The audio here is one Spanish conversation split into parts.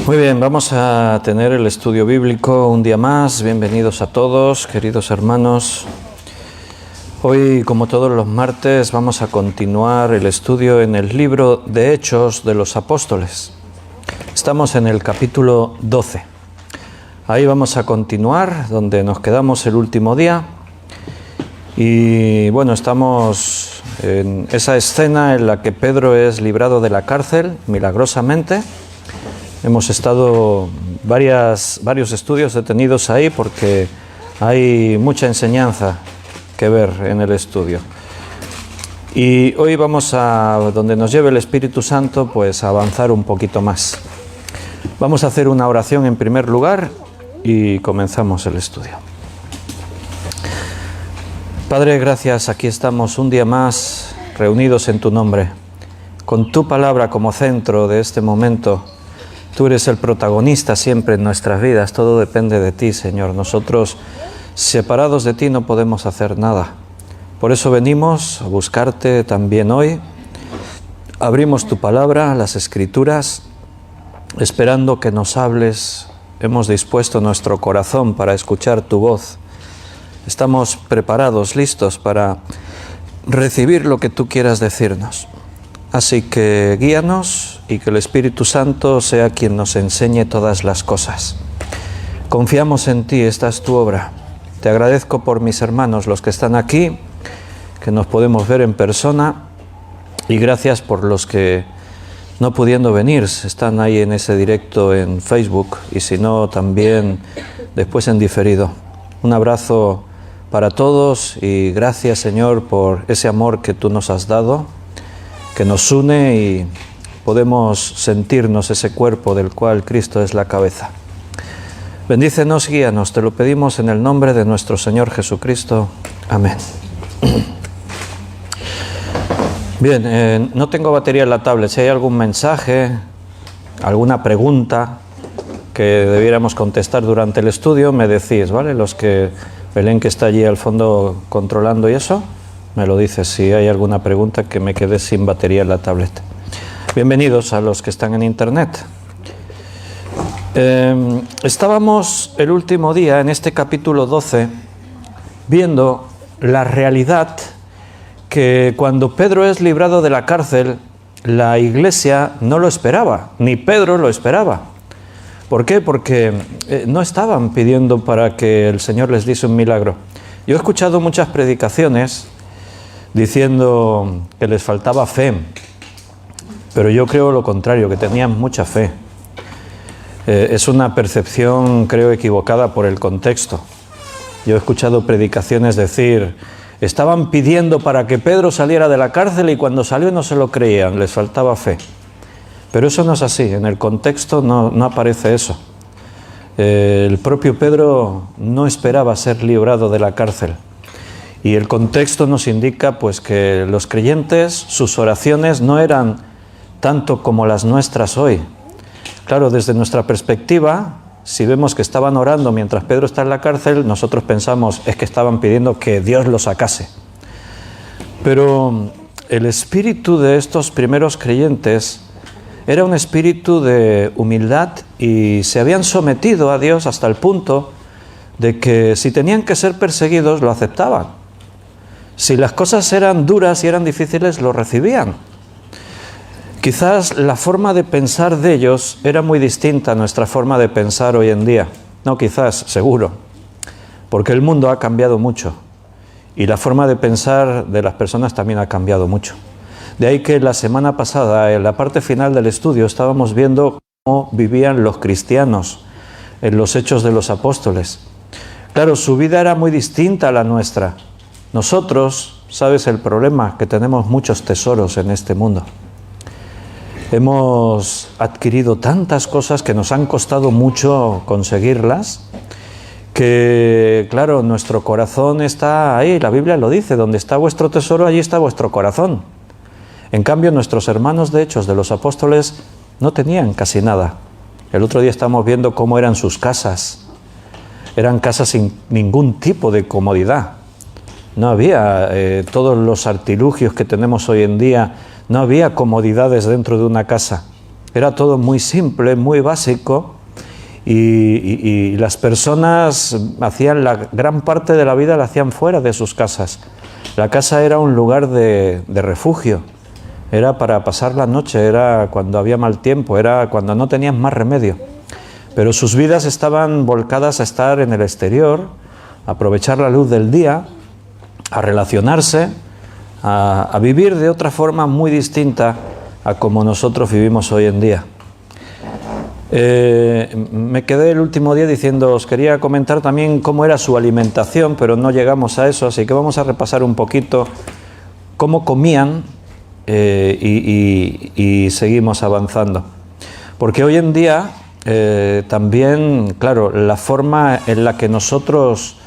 Muy bien, vamos a tener el estudio bíblico un día más. Bienvenidos a todos, queridos hermanos. Hoy, como todos los martes, vamos a continuar el estudio en el libro de Hechos de los Apóstoles. Estamos en el capítulo 12. Ahí vamos a continuar, donde nos quedamos el último día. Y bueno, estamos en esa escena en la que Pedro es librado de la cárcel, milagrosamente. Hemos estado varios estudios detenidos ahí porque hay mucha enseñanza que ver en el estudio. Y hoy vamos a, donde nos lleve el Espíritu Santo, pues a avanzar un poquito más. Vamos a hacer una oración en primer lugar y comenzamos el estudio. Padre, gracias, aquí estamos un día más reunidos en tu nombre, con tu palabra como centro de este momento. Tú eres el protagonista siempre en nuestras vidas, todo depende de ti, Señor. Nosotros, separados de ti, no podemos hacer nada. Por eso venimos a buscarte también hoy. Abrimos tu palabra, las Escrituras, esperando que nos hables. Hemos dispuesto nuestro corazón para escuchar tu voz. Estamos preparados, listos para recibir lo que tú quieras decirnos. Así que guíanos y que el Espíritu Santo sea quien nos enseñe todas las cosas. Confiamos en ti, esta es tu obra. Te agradezco por mis hermanos, los que están aquí, que nos podemos ver en persona, y gracias por los que, no pudiendo venir, están ahí en ese directo en Facebook, y si no, también después en diferido. Un abrazo para todos y gracias, Señor, por ese amor que tú nos has dado, que nos une y podemos sentirnos ese cuerpo del cual Cristo es la cabeza. Bendícenos, guíanos, te lo pedimos en el nombre de nuestro Señor Jesucristo. Amén. Bien, no tengo batería en la tablet. Si hay algún mensaje, alguna pregunta que debiéramos contestar durante el estudio, me decís, ¿vale? Los que, Belén, que está allí al fondo controlando y eso, me lo dices si hay alguna pregunta que me quede sin batería en la tablet. Bienvenidos a los que están en internet. Estábamos el último día en este capítulo 12 viendo la realidad que cuando Pedro es librado de la cárcel, la iglesia no lo esperaba, ni Pedro lo esperaba. ¿Por qué? Porque no estaban pidiendo para que el Señor les diese un milagro. Yo he escuchado muchas predicaciones diciendo que les faltaba fe, pero yo creo lo contrario, que tenían mucha fe. Es una percepción, creo, equivocada por el contexto. Yo he escuchado predicaciones decir, estaban pidiendo para que Pedro saliera de la cárcel y cuando salió no se lo creían, les faltaba fe. Pero eso no es así, en el contexto no aparece eso. El propio Pedro no esperaba ser librado de la cárcel. Y el contexto nos indica pues que los creyentes, sus oraciones no eran tanto como las nuestras hoy. Claro, desde nuestra perspectiva, si vemos que estaban orando mientras Pedro está en la cárcel, nosotros pensamos es que estaban pidiendo que Dios lo sacase. Pero el espíritu de estos primeros creyentes era un espíritu de humildad y se habían sometido a Dios hasta el punto de que si tenían que ser perseguidos, lo aceptaban. Si las cosas eran duras y eran difíciles, lo recibían. Quizás la forma de pensar de ellos era muy distinta a nuestra forma de pensar hoy en día. No quizás, seguro. Porque el mundo ha cambiado mucho. Y la forma de pensar de las personas también ha cambiado mucho. De ahí que la semana pasada, en la parte final del estudio, estábamos viendo cómo vivían los cristianos en los Hechos de los Apóstoles. Claro, su vida era muy distinta a la nuestra. Nosotros, ¿sabes el problema? Que tenemos muchos tesoros en este mundo. Hemos adquirido tantas cosas que nos han costado mucho conseguirlas, que, claro, nuestro corazón está ahí, la Biblia lo dice, donde está vuestro tesoro, allí está vuestro corazón. En cambio, nuestros hermanos de Hechos de los Apóstoles no tenían casi nada. El otro día estamos viendo cómo eran sus casas. Eran casas sin ningún tipo de comodidad. No había todos los artilugios que tenemos hoy en día, no había comodidades dentro de una casa. Era todo muy simple, muy básico, y las personas hacían la gran parte de la vida la hacían fuera de sus casas. La casa era un lugar de refugio, era para pasar la noche, era cuando había mal tiempo, era cuando no tenían más remedio. Pero sus vidas estaban volcadas a estar en el exterior, a aprovechar la luz del día, a relacionarse, a vivir de otra forma muy distinta a como nosotros vivimos hoy en día. Me quedé el último día diciendo, os quería comentar también cómo era su alimentación, pero no llegamos a eso, así que vamos a repasar un poquito cómo comían y seguimos avanzando. Porque hoy en día también, claro, la forma en la que nosotros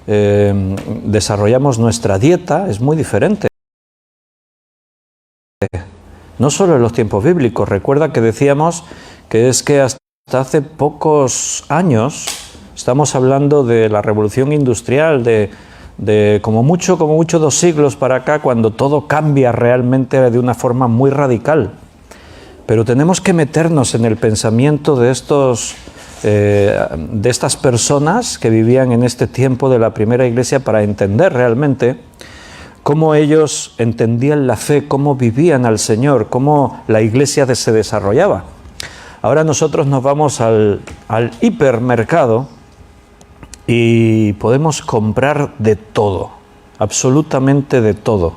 desarrollamos nuestra dieta es muy diferente. No solo en los tiempos bíblicos, recuerda que decíamos que es que hasta hace pocos años, estamos hablando de la revolución industrial, de como mucho 2 siglos para acá, cuando todo cambia realmente de una forma muy radical. Pero tenemos que meternos en el pensamiento de estas personas que vivían en este tiempo de la primera iglesia para entender realmente cómo ellos entendían la fe, cómo vivían al Señor, cómo la iglesia se desarrollaba. Ahora nosotros nos vamos al hipermercado y podemos comprar de todo, absolutamente de todo.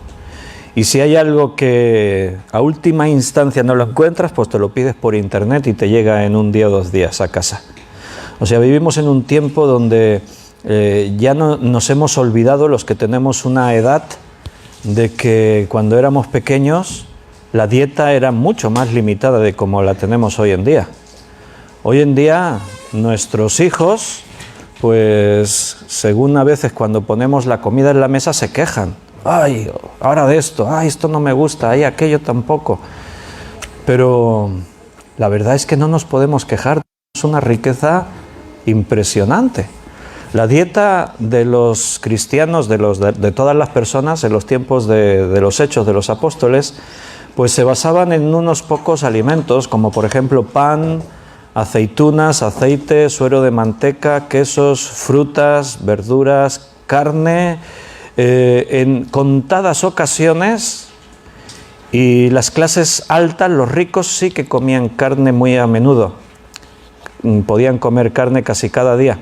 Y si hay algo que a última instancia no lo encuentras, pues te lo pides por internet y te llega en 1 día o 2 días a casa. O sea, vivimos en un tiempo donde ya no nos hemos olvidado, los que tenemos una edad, de que cuando éramos pequeños la dieta era mucho más limitada de como la tenemos hoy en día. Hoy en día nuestros hijos, pues según a veces cuando ponemos la comida en la mesa se quejan. Ay, ahora de esto, ay, esto no me gusta, ay, aquello tampoco. Pero la verdad es que no nos podemos quejar, es una riqueza impresionante. La dieta de los cristianos, de todas las personas en los tiempos de los Hechos de los Apóstoles, pues se basaban en unos pocos alimentos, como por ejemplo pan, aceitunas, aceite, suero de manteca, quesos, frutas, verduras, carne, en contadas ocasiones, y las clases altas, los ricos, sí que comían carne muy a menudo, podían comer carne casi cada día.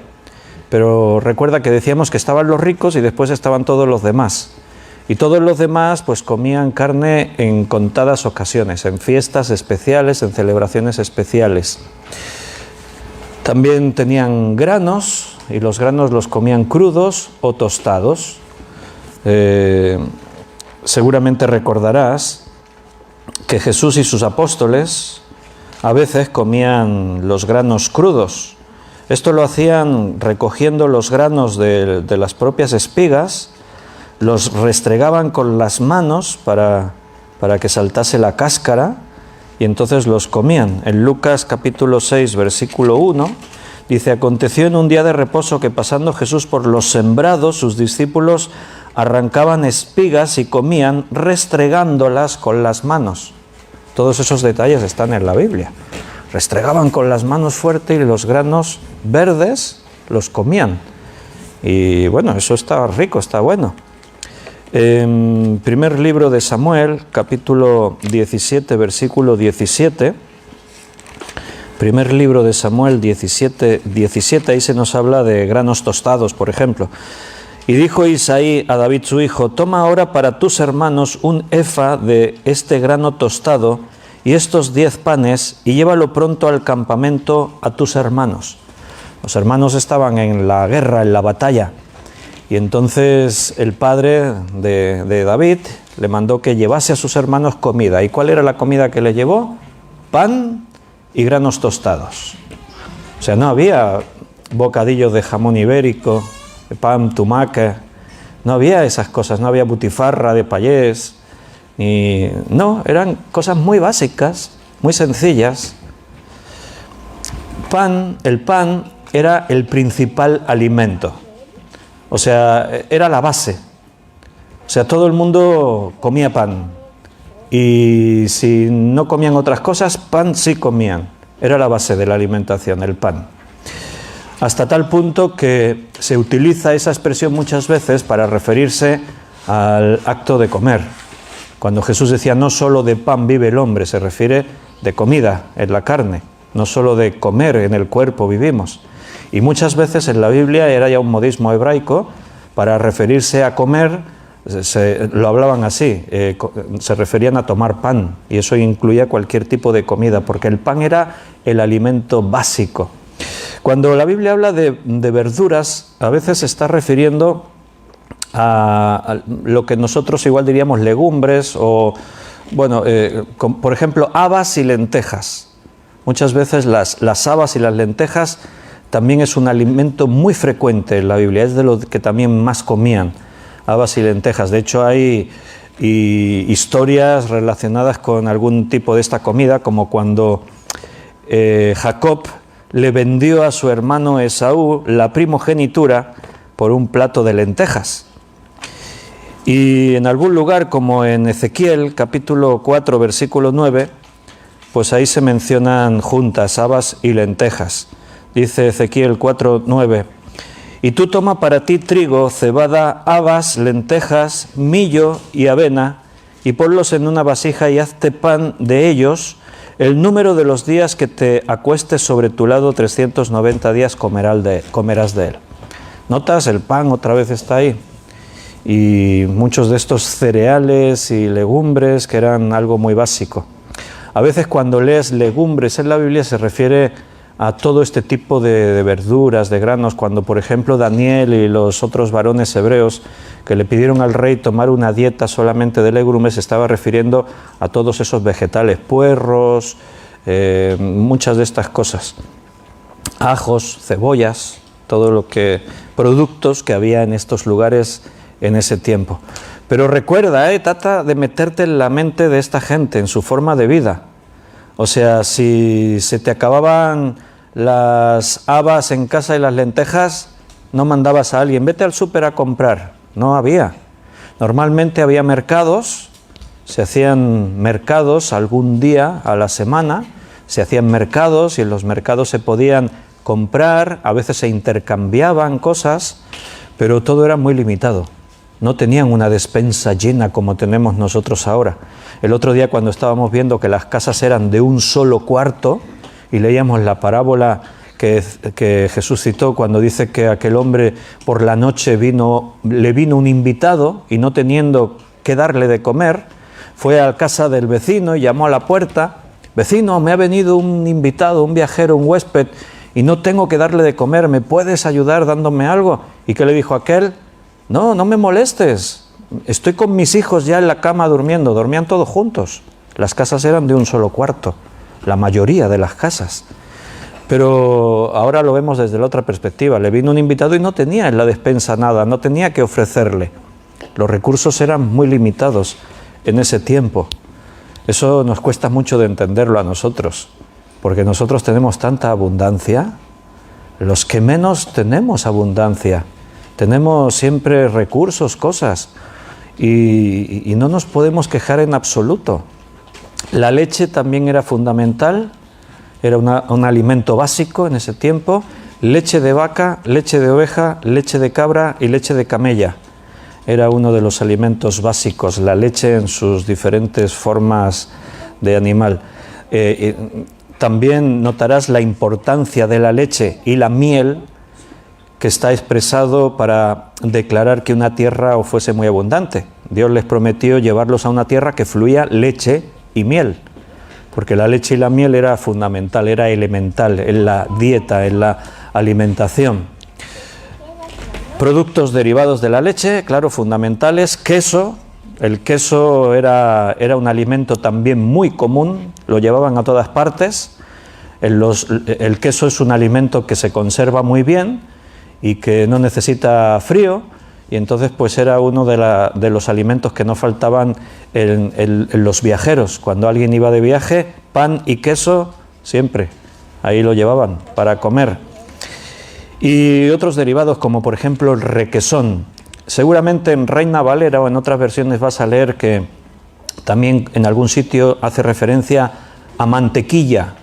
Pero recuerda que decíamos que estaban los ricos y después estaban todos los demás. Y todos los demás pues comían carne en contadas ocasiones, en fiestas especiales, en celebraciones especiales. También tenían granos, y los granos los comían crudos o tostados. Seguramente recordarás que Jesús y sus apóstoles a veces comían los granos crudos. Esto lo hacían recogiendo los granos de las propias espigas, los restregaban con las manos para que saltase la cáscara y entonces los comían. En Lucas capítulo 6, versículo 1, dice: aconteció en un día de reposo que pasando Jesús por los sembrados, sus discípulos arrancaban espigas y comían restregándolas con las manos. Todos esos detalles están en la Biblia. Restregaban con las manos fuerte y los granos verdes los comían. Y bueno, eso está rico, está bueno. Primer libro de Samuel, capítulo 17, versículo 17. Primer libro de Samuel 17, ahí se nos habla de granos tostados, por ejemplo. Y dijo Isaí a David su hijo: toma ahora para tus hermanos un efa de este grano tostado y estos 10 panes, y llévalo pronto al campamento a tus hermanos. Los hermanos estaban en la guerra, en la batalla, y entonces el padre de David le mandó que llevase a sus hermanos comida. ¿Y cuál era la comida que le llevó? Pan y granos tostados. O sea, no había bocadillos de jamón ibérico, de pan, tumaca, no había esas cosas, no había butifarra de payés, no, eran cosas muy básicas, muy sencillas. El pan era el principal alimento, o sea, era la base. O sea, todo el mundo comía pan. y si no comían otras cosas, pan sí comían. Era la base de la alimentación, el pan. Hasta tal punto que se utiliza esa expresión muchas veces para referirse al acto de comer. Cuando Jesús decía no solo de pan vive el hombre, se refiere de comida en la carne, no solo de comer en el cuerpo vivimos. Y muchas veces en la Biblia era ya un modismo hebraico para referirse a comer, lo hablaban así, se referían a tomar pan, y eso incluía cualquier tipo de comida, porque el pan era el alimento básico. Cuando la Biblia habla de verduras, a veces se está refiriendo a lo que nosotros igual diríamos legumbres o, bueno, por ejemplo, habas y lentejas. Muchas veces las habas y las lentejas también es un alimento muy frecuente en la Biblia, es de lo que también más comían, habas y lentejas. De hecho, hay historias relacionadas con algún tipo de esta comida, como cuando Jacob le vendió a su hermano Esaú la primogenitura por un plato de lentejas. Y en algún lugar, como en Ezequiel, capítulo 4, versículo 9, pues ahí se mencionan juntas habas y lentejas. Dice Ezequiel 4, 9, y tú toma para ti trigo, cebada, habas, lentejas, millo y avena, y ponlos en una vasija y hazte pan de ellos. El número de los días que te acuestes sobre tu lado, 390 días comerás de él. ¿Notas? El pan otra vez está ahí. Y muchos de estos cereales y legumbres que eran algo muy básico. A veces cuando lees legumbres en la Biblia se refiere a todo este tipo de verduras, de granos. Cuando, por ejemplo, Daniel y los otros varones hebreos que le pidieron al rey tomar una dieta solamente de legumbres, se estaba refiriendo a todos esos vegetales, puerros, muchas de estas cosas, ajos, cebollas, todo lo que, productos que había en estos lugares en ese tiempo. Pero recuerda, trata de meterte en la mente de esta gente, en su forma de vida. O sea, si se te acababan las habas en casa y las lentejas, no mandabas a alguien, vete al súper a comprar. No había. Normalmente había mercados, se hacían mercados algún día a la semana, se hacían mercados y en los mercados se podían comprar, a veces se intercambiaban cosas, pero todo era muy limitado. No tenían una despensa llena como tenemos nosotros ahora. El otro día, cuando estábamos viendo que las casas eran de un solo cuarto y leíamos la parábola que Jesús citó cuando dice que aquel hombre por la noche le vino un invitado y no teniendo que darle de comer, fue a casa del vecino y llamó a la puerta, vecino, me ha venido un invitado, un viajero, un huésped y no tengo que darle de comer, ¿me puedes ayudar dándome algo? ¿Y qué le dijo aquel? No, no me molestes, estoy con mis hijos ya en la cama durmiendo, dormían todos juntos. Las casas eran de un solo cuarto, la mayoría de las casas. Pero ahora lo vemos desde la otra perspectiva. Le vino un invitado y no tenía en la despensa nada, no tenía que ofrecerle. Los recursos eran muy limitados en ese tiempo. Eso nos cuesta mucho de entenderlo a nosotros, porque nosotros tenemos tanta abundancia, los que menos tenemos abundancia. Tenemos siempre recursos, cosas, y no nos podemos quejar en absoluto. La leche también era fundamental, era un alimento básico en ese tiempo. Leche de vaca, leche de oveja, leche de cabra y leche de camella. Era uno de los alimentos básicos, la leche en sus diferentes formas de animal. También notarás la importancia de la leche y la miel, que está expresado para declarar que una tierra fuese muy abundante. Dios les prometió llevarlos a una tierra que fluía leche y miel, porque la leche y la miel era fundamental, era elemental en la dieta, en la alimentación. Productos derivados de la leche, claro, fundamentales. Queso, el queso era un alimento también muy común, lo llevaban a todas partes. El queso es un alimento que se conserva muy bien y que no necesita frío, y entonces pues era uno de los alimentos que no faltaban en los viajeros. Cuando alguien iba de viaje, pan y queso siempre, ahí lo llevaban para comer. Y otros derivados como por ejemplo el requesón. Seguramente en Reina Valera o en otras versiones vas a leer que También en algún sitio hace referencia a mantequilla,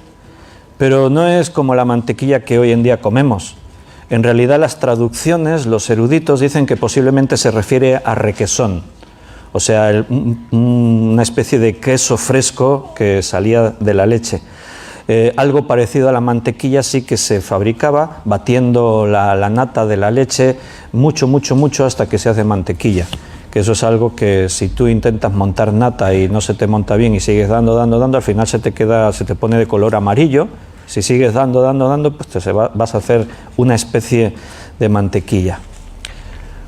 pero no es como la mantequilla que hoy en día comemos. En realidad las traducciones, los eruditos dicen que posiblemente se refiere a requesón, o sea, una especie de queso fresco que salía de la leche. Algo parecido a la mantequilla sí que se fabricaba batiendo la nata de la leche mucho hasta que se hace mantequilla. Que eso es algo que si tú intentas montar nata y no se te monta bien y sigues dando, al final se te pone de color amarillo. Si sigues dando, pues vas a hacer una especie de mantequilla.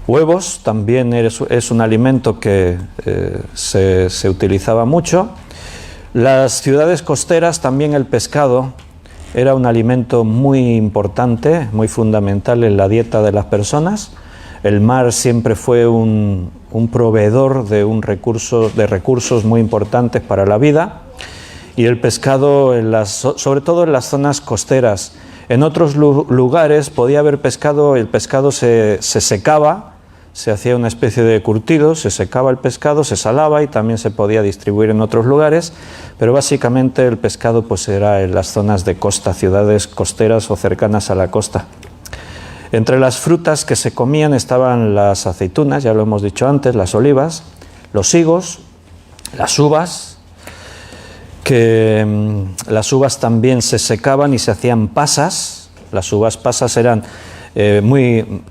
Huevos también es un alimento que se utilizaba mucho. Las ciudades costeras también el pescado era un alimento muy importante, muy fundamental en la dieta de las personas. El mar siempre fue un proveedor de recursos muy importantes para la vida, y el pescado, sobre todo en las zonas costeras. En otros lugares podía haber pescado, el pescado se secaba, se hacía una especie de curtido, se secaba el pescado, se salaba y también se podía distribuir en otros lugares, pero básicamente el pescado pues era en las zonas de costa, ciudades costeras o cercanas a la costa. Entre las frutas que se comían estaban las aceitunas, ya lo hemos dicho antes, las olivas, los higos, las uvas, que las uvas también se secaban y se hacían pasas. Las uvas pasas eran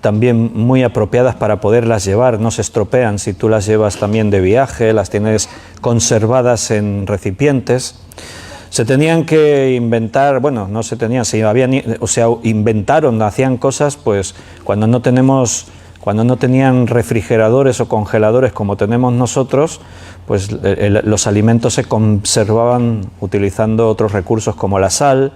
también muy apropiadas para poderlas llevar, no se estropean si tú las llevas también de viaje, las tienes conservadas en recipientes. Se tenían que inventar, bueno, no se tenían, inventaron, hacían cosas, pues cuando no tenían refrigeradores o congeladores como tenemos nosotros, pues los alimentos se conservaban utilizando otros recursos como la sal,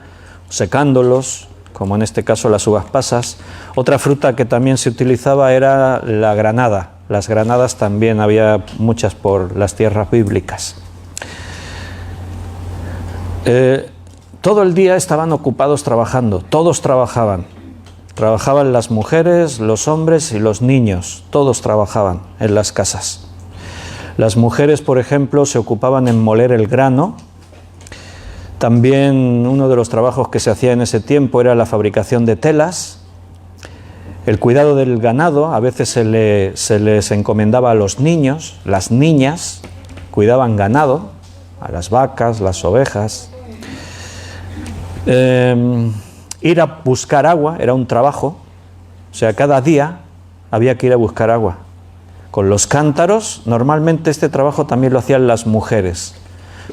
secándolos, como en este caso las uvas pasas. Otra fruta que también se utilizaba era la granada. Las granadas también había muchas por las tierras bíblicas. Todo el día estaban ocupados trabajando, todos trabajaban. Trabajaban las mujeres, los hombres y los niños, todos trabajaban en las casas. Las mujeres, por ejemplo, se ocupaban en moler el grano. También uno de los trabajos que se hacía en ese tiempo era la fabricación de telas, el cuidado del ganado. A veces se les encomendaba a los niños, las niñas cuidaban ganado, a las vacas, las ovejas. Ir a buscar agua era un trabajo, o sea, cada día había que ir a buscar agua. Con los cántaros, normalmente este trabajo también lo hacían las mujeres.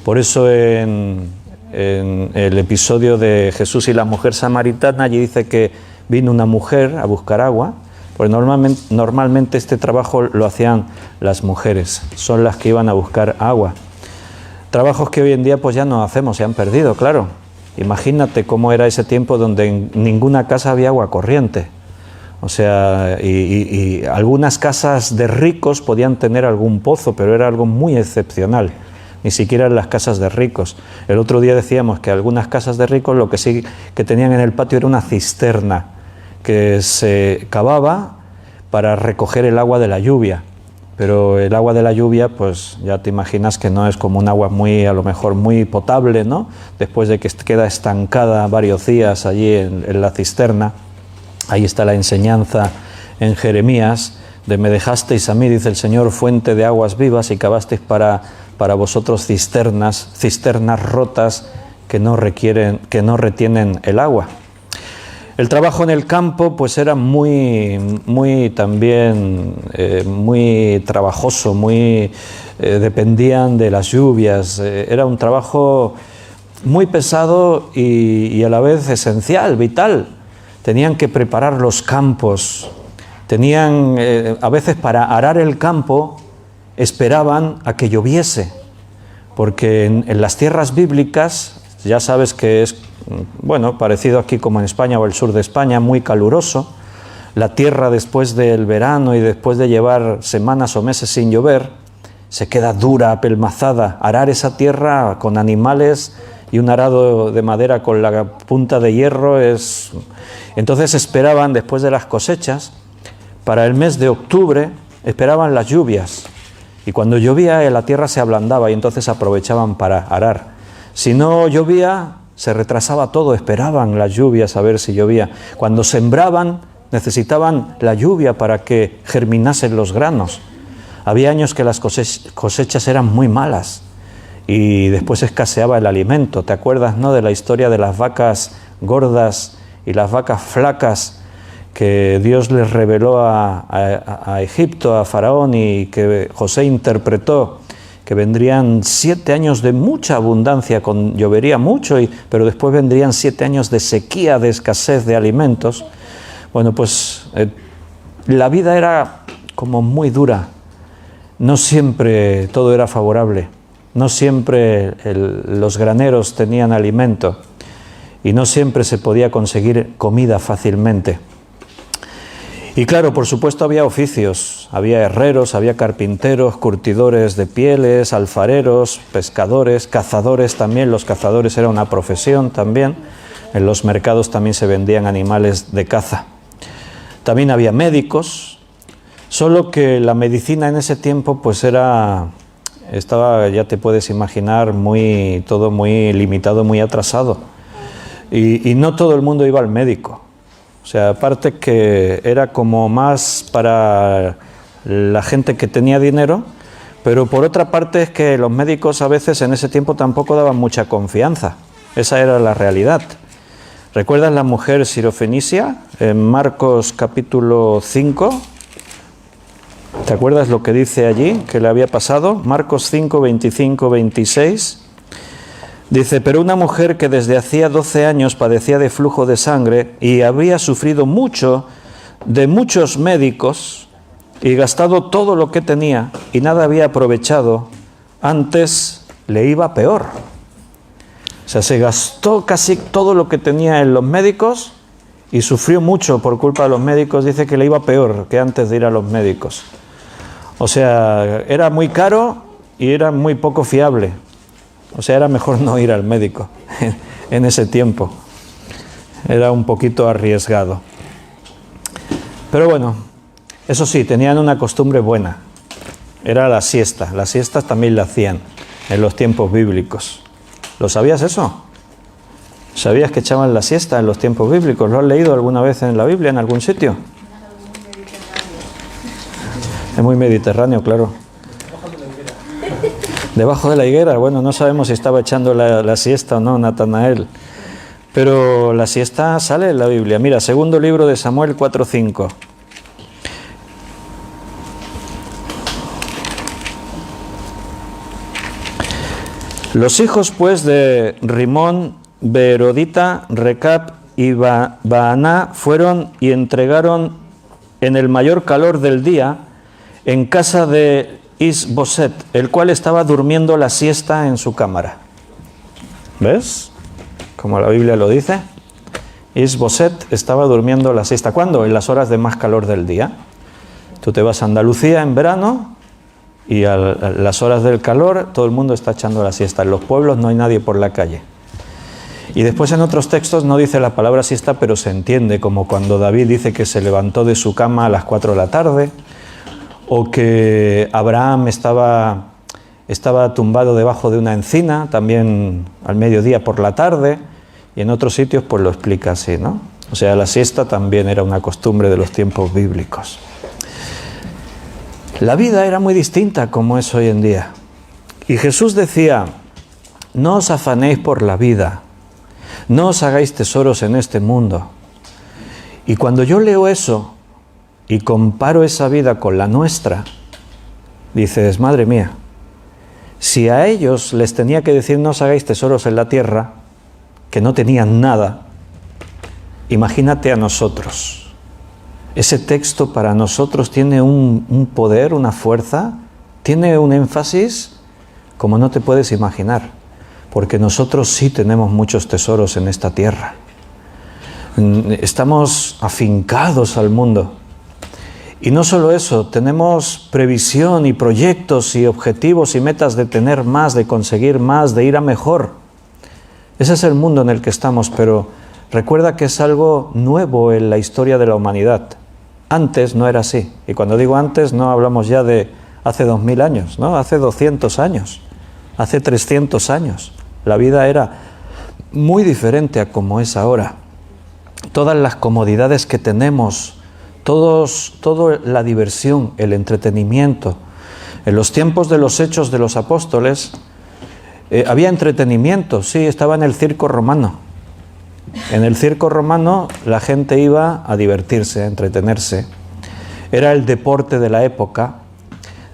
Por eso en el episodio de Jesús y la mujer samaritana, allí dice que vino una mujer a buscar agua, porque normalmente este trabajo lo hacían las mujeres, son las que iban a buscar agua. Trabajos que hoy en día pues ya no hacemos, se han perdido, claro. Imagínate cómo era ese tiempo donde en ninguna casa había agua corriente. O sea, y algunas casas de ricos podían tener algún pozo, pero era algo muy excepcional. Ni siquiera en las casas de ricos. El otro día decíamos que algunas casas de ricos lo que sí que tenían en el patio era una cisterna que se cavaba para recoger el agua de la lluvia. Pero el agua de la lluvia, pues ya te imaginas que no es como un agua a lo mejor muy potable, ¿no? Después de que queda estancada varios días allí en la cisterna. Ahí está la enseñanza en Jeremías de me dejasteis a mí, dice el Señor, fuente de aguas vivas, y cavasteis para vosotros cisternas rotas que no retienen el agua. El trabajo en el campo pues era muy trabajoso, dependían de las lluvias, era un trabajo muy pesado y a la vez esencial, vital. Tenían que preparar los campos, a veces para arar el campo esperaban a que lloviese, porque en las tierras bíblicas, ya sabes que es, parecido aquí como en España o el sur de España, muy caluroso. La tierra después del verano y después de llevar semanas o meses sin llover, se queda dura, apelmazada. Arar esa tierra con animales y un arado de madera con la punta de hierro es... Entonces esperaban, después de las cosechas, para el mes de octubre, esperaban las lluvias. Y cuando llovía, la tierra se ablandaba y entonces aprovechaban para arar. Si no llovía, se retrasaba todo, esperaban las lluvias a ver si llovía. Cuando sembraban, necesitaban la lluvia para que germinasen los granos. Había años que las cosechas eran muy malas y después escaseaba el alimento. ¿Te acuerdas, no, de la historia de las vacas gordas y las vacas flacas que Dios les reveló a Egipto, a Faraón, y que José interpretó que vendrían 7 años de mucha abundancia, llovería mucho, pero después vendrían 7 años de sequía, de escasez de alimentos? Bueno, pues la vida era como muy dura. No siempre todo era favorable. No siempre los graneros tenían alimento y no siempre se podía conseguir comida fácilmente. Y claro, por supuesto había oficios, había herreros, había carpinteros, curtidores de pieles, alfareros, pescadores, cazadores también. Los cazadores era una profesión también. En los mercados también se vendían animales de caza. También había médicos, solo que la medicina en ese tiempo pues estaba, ya te puedes imaginar, todo muy limitado, muy atrasado. Y no todo el mundo iba al médico. O sea, aparte que era como más para la gente que tenía dinero, pero por otra parte es que los médicos a veces en ese tiempo tampoco daban mucha confianza. Esa era la realidad. ¿Recuerdas la mujer sirofenicia en Marcos capítulo 5? ¿Te acuerdas lo que dice allí que le había pasado? Marcos 5, 25, 26. Dice, pero una mujer que desde hacía 12 años padecía de flujo de sangre y había sufrido mucho de muchos médicos y gastado todo lo que tenía y nada había aprovechado, antes le iba peor. O sea, se gastó casi todo lo que tenía en los médicos y sufrió mucho por culpa de los médicos. Dice que le iba peor que antes de ir a los médicos. O sea, era muy caro y era muy poco fiable. O sea, era mejor no ir al médico en ese tiempo. Era un poquito arriesgado. Pero bueno, eso sí, tenían una costumbre buena. Era la siesta. Las siestas también la hacían en los tiempos bíblicos. ¿Lo sabías eso? ¿Sabías que echaban la siesta en los tiempos bíblicos? ¿Lo has leído alguna vez en la Biblia, en algún sitio? Es muy mediterráneo, claro. Debajo de la higuera. Bueno, no sabemos si estaba echando la siesta o no Natanael. Pero la siesta sale en la Biblia. Mira, segundo libro de Samuel 4:5. Los hijos pues de Rimón, Beerodita, Recab y Baaná fueron y entregaron en el mayor calor del día en casa de Is-Boset, el cual estaba durmiendo la siesta en su cámara. ¿Ves? Como la Biblia lo dice. Is-Boset estaba durmiendo la siesta. ¿Cuándo? En las horas de más calor del día. Tú te vas a Andalucía en verano y a las horas del calor todo el mundo está echando la siesta. En los pueblos no hay nadie por la calle. Y después en otros textos no dice la palabra siesta, pero se entiende, como cuando David dice que se levantó de su cama a las 4 de la tarde, o que Abraham estaba tumbado debajo de una encina, también al mediodía por la tarde, y en otros sitios pues lo explica así, ¿no? O sea, la siesta también era una costumbre de los tiempos bíblicos. La vida era muy distinta como es hoy en día. Y Jesús decía, no os afanéis por la vida, no os hagáis tesoros en este mundo. Y cuando yo leo eso y comparo esa vida con la nuestra, dices, madre mía, si a ellos les tenía que decir no os hagáis tesoros en la tierra, que no tenían nada, imagínate a nosotros. Ese texto para nosotros tiene un poder, una fuerza, tiene un énfasis como no te puedes imaginar, porque nosotros sí tenemos muchos tesoros en esta tierra. Estamos afincados al mundo. Y no solo eso, tenemos previsión y proyectos y objetivos y metas de tener más, de conseguir más, de ir a mejor. Ese es el mundo en el que estamos, pero recuerda que es algo nuevo en la historia de la humanidad. Antes no era así. Y cuando digo antes, no hablamos ya de hace 2000 años, ¿no? Hace 200 años, hace 300 años. La vida era muy diferente a como es ahora. Todas las comodidades que tenemos, toda la diversión, el entretenimiento. En los tiempos de los Hechos de los Apóstoles había entretenimiento, sí, estaba en el circo romano. En el circo romano la gente iba a divertirse, a entretenerse. Era el deporte de la época.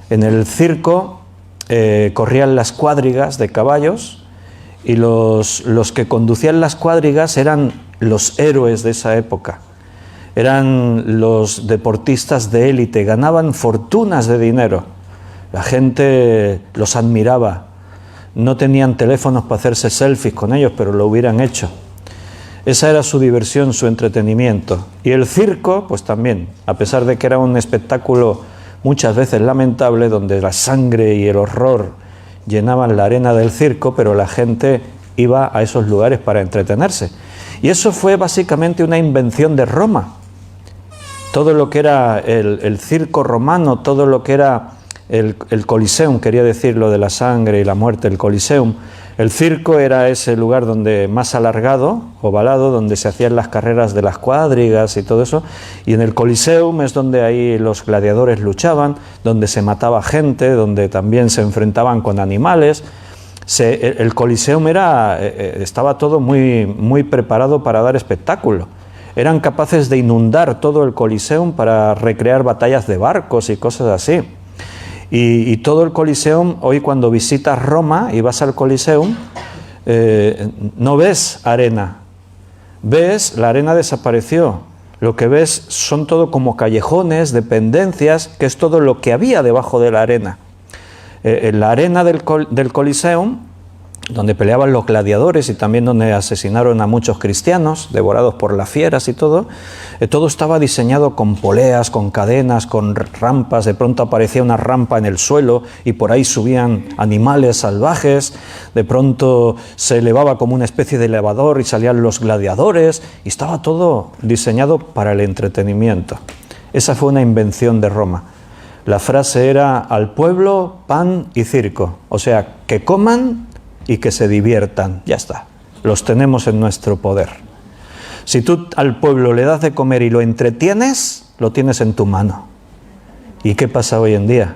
En el circo corrían las cuadrigas de caballos y los que conducían las cuadrigas eran los héroes de esa época. Eran los deportistas de élite, ganaban fortunas de dinero. La gente los admiraba. No tenían teléfonos para hacerse selfies con ellos, pero lo hubieran hecho. Esa era su diversión, su entretenimiento. Y el circo, pues también, a pesar de que era un espectáculo muchas veces lamentable, donde la sangre y el horror llenaban la arena del circo, pero la gente iba a esos lugares para entretenerse. Y eso fue básicamente una invención de Roma. Todo lo que era el circo romano, todo lo que era el Coliseum, quería decir lo de la sangre y la muerte, el Coliseum. El circo era ese lugar donde más alargado, ovalado, donde se hacían las carreras de las cuadrigas y todo eso. Y en el Coliseum es donde ahí los gladiadores luchaban, donde se mataba gente, donde también se enfrentaban con animales. El Coliseum estaba todo muy preparado para dar espectáculo. Eran capaces de inundar todo el Coliseum para recrear batallas de barcos y cosas así. Y todo el Coliseum, hoy cuando visitas Roma y vas al Coliseum, no ves arena. La arena desapareció. Lo que ves son todo como callejones, dependencias, que es todo lo que había debajo de la arena. En la arena del Coliseum, donde peleaban los gladiadores y también donde asesinaron a muchos cristianos, devorados por las fieras y todo, todo estaba diseñado con poleas, con cadenas, con rampas. De pronto aparecía una rampa en el suelo y por ahí subían animales salvajes. De pronto se elevaba como una especie de elevador y salían los gladiadores, y estaba todo diseñado para el entretenimiento. Esa fue una invención de Roma. La frase era: al pueblo, pan y circo. O sea, que coman y que se diviertan. Ya está. Los tenemos en nuestro poder. Si tú al pueblo le das de comer y lo entretienes, lo tienes en tu mano. ¿Y qué pasa hoy en día?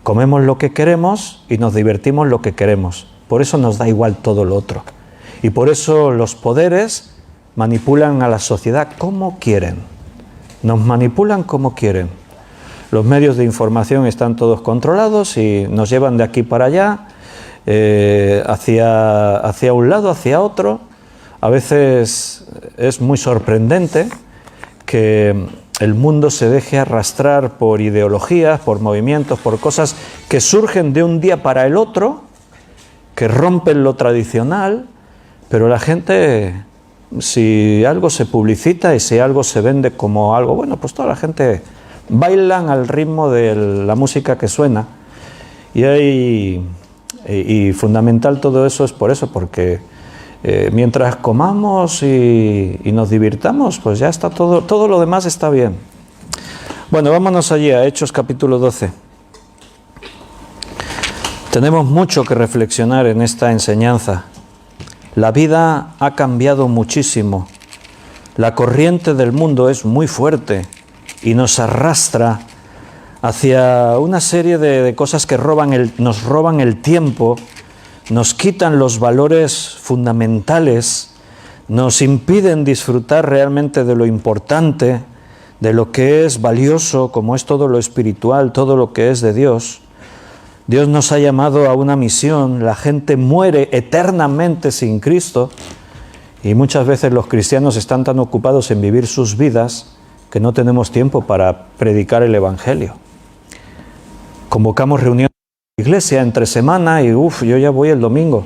Comemos lo que queremos y nos divertimos lo que queremos. Por eso nos da igual todo lo otro. Y por eso los poderes manipulan a la sociedad como quieren. Nos manipulan como quieren. Los medios de información están todos controlados y nos llevan de aquí para allá, hacia un lado, hacia otro. A veces es muy sorprendente que el mundo se deje arrastrar por ideologías, por movimientos, por cosas que surgen de un día para el otro, que rompen lo tradicional, pero la gente, si algo se publicita y si algo se vende como algo bueno, pues toda la gente bailan al ritmo de la música que suena. Y fundamental todo eso es por eso, porque mientras comamos y nos divirtamos, pues ya está todo lo demás está bien. Bueno, vámonos allí a Hechos capítulo 12. Tenemos mucho que reflexionar en esta enseñanza. La vida ha cambiado muchísimo. La corriente del mundo es muy fuerte y nos arrastra hacia una serie de cosas que nos roban el tiempo, nos quitan los valores fundamentales, nos impiden disfrutar realmente de lo importante, de lo que es valioso, como es todo lo espiritual, todo lo que es de Dios. Dios nos ha llamado a una misión. La gente muere eternamente sin Cristo y muchas veces los cristianos están tan ocupados en vivir sus vidas que no tenemos tiempo para predicar el Evangelio. Convocamos reuniones de la iglesia entre semana y yo ya voy el domingo.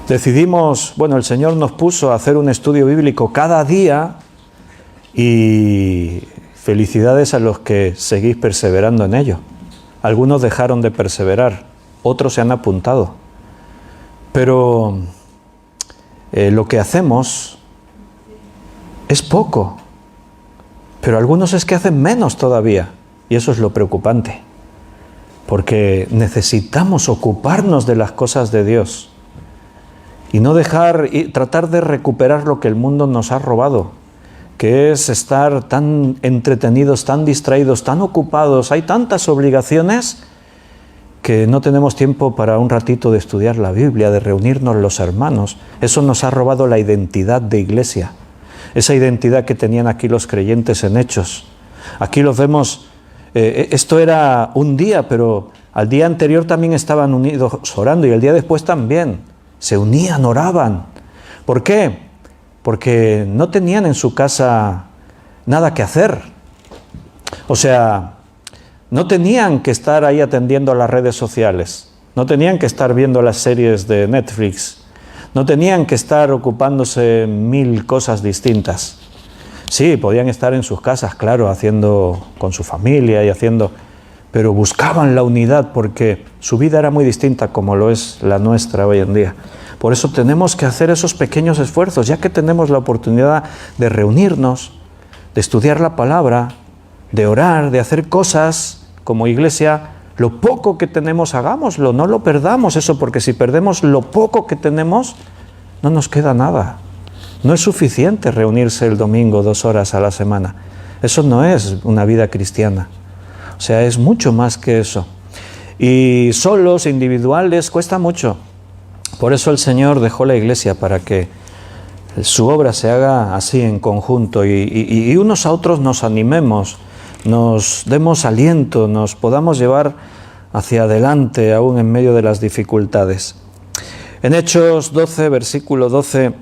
Decidimos, el Señor nos puso a hacer un estudio bíblico cada día y felicidades a los que seguís perseverando en ello. Algunos dejaron de perseverar, otros se han apuntado. Pero lo que hacemos es poco, pero algunos es que hacen menos todavía. Y eso es lo preocupante, porque necesitamos ocuparnos de las cosas de Dios y no dejar y tratar de recuperar lo que el mundo nos ha robado, que es estar tan entretenidos, tan distraídos, tan ocupados. Hay tantas obligaciones que no tenemos tiempo para un ratito de estudiar la Biblia, de reunirnos los hermanos. Eso nos ha robado la identidad de iglesia, esa identidad que tenían aquí los creyentes en Hechos. Aquí los vemos, esto era un día, pero al día anterior también estaban unidos orando y el día después también. Se unían, oraban. ¿Por qué? Porque no tenían en su casa nada que hacer. O sea, no tenían que estar ahí atendiendo a las redes sociales, no tenían que estar viendo las series de Netflix, no tenían que estar ocupándose en 1000 cosas distintas. Sí, podían estar en sus casas, claro, haciendo con su familia y haciendo, pero buscaban la unidad porque su vida era muy distinta como lo es la nuestra hoy en día. Por eso tenemos que hacer esos pequeños esfuerzos, ya que tenemos la oportunidad de reunirnos, de estudiar la palabra, de orar, de hacer cosas como iglesia. Lo poco que tenemos, hagámoslo, no lo perdamos eso, porque si perdemos lo poco que tenemos, no nos queda nada. No es suficiente reunirse el domingo 2 horas a la semana. Eso no es una vida cristiana. O sea, es mucho más que eso. Y solos, individuales, cuesta mucho. Por eso el Señor dejó la iglesia, para que su obra se haga así en conjunto y unos a otros nos animemos, nos demos aliento, nos podamos llevar hacia adelante aún en medio de las dificultades. En Hechos 12, versículo 12,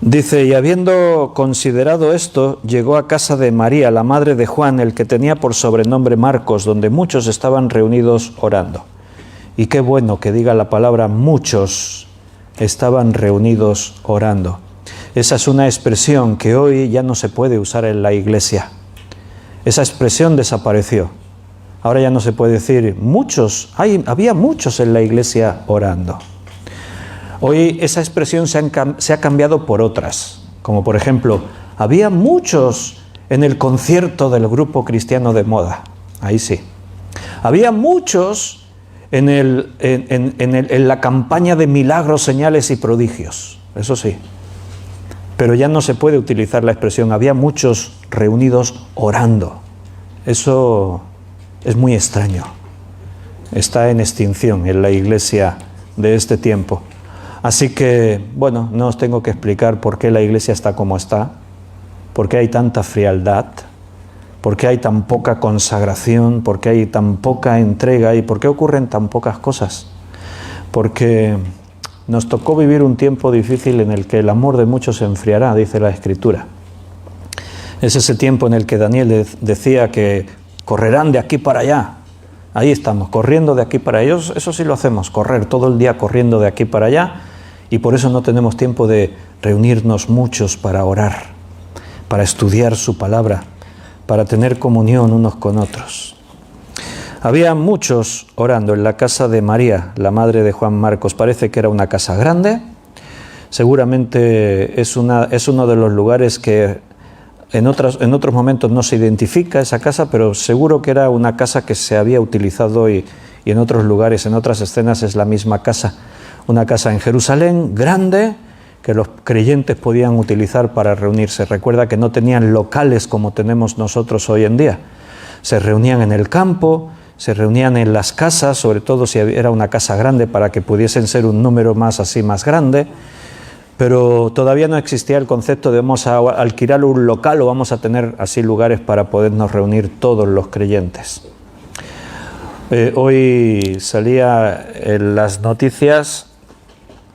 dice: y habiendo considerado esto, llegó a casa de María, la madre de Juan, el que tenía por sobrenombre Marcos, donde muchos estaban reunidos orando. Y qué bueno que diga la palabra muchos estaban reunidos orando. Esa es una expresión que hoy ya no se puede usar en la iglesia. Esa expresión desapareció. Ahora ya no se puede decir muchos, había muchos en la iglesia orando. Hoy esa expresión se ha cambiado por otras, como por ejemplo, había muchos en el concierto del grupo cristiano de moda. Ahí sí. Había muchos en la campaña de milagros, señales y prodigios. Eso sí. Pero ya no se puede utilizar la expresión había muchos reunidos orando. Eso es muy extraño. Está en extinción en la iglesia de este tiempo. Así que, bueno, no os tengo que explicar por qué la iglesia está como está, por qué hay tanta frialdad, por qué hay tan poca consagración, por qué hay tan poca entrega y por qué ocurren tan pocas cosas. Porque nos tocó vivir un tiempo difícil en el que el amor de muchos se enfriará, dice la Escritura. Es ese tiempo en el que Daniel decía que correrán de aquí para allá. Ahí estamos, corriendo de aquí para allá. Eso sí lo hacemos, correr todo el día corriendo de aquí para allá, y por eso no tenemos tiempo de reunirnos muchos para orar, para estudiar su palabra, para tener comunión unos con otros. Había muchos orando en la casa de María, la madre de Juan Marcos. Parece que era una casa grande. Seguramente es uno de los lugares que en otros momentos no se identifica esa casa, pero seguro que era una casa que se había utilizado y en otros lugares, en otras escenas es la misma casa. Una casa en Jerusalén, grande, que los creyentes podían utilizar para reunirse. Recuerda que no tenían locales como tenemos nosotros hoy en día. Se reunían en el campo, se reunían en las casas, sobre todo si era una casa grande, para que pudiesen ser un número más grande. Pero todavía no existía el concepto de vamos a alquilar un local o vamos a tener así lugares para podernos reunir todos los creyentes. Hoy salía en las noticias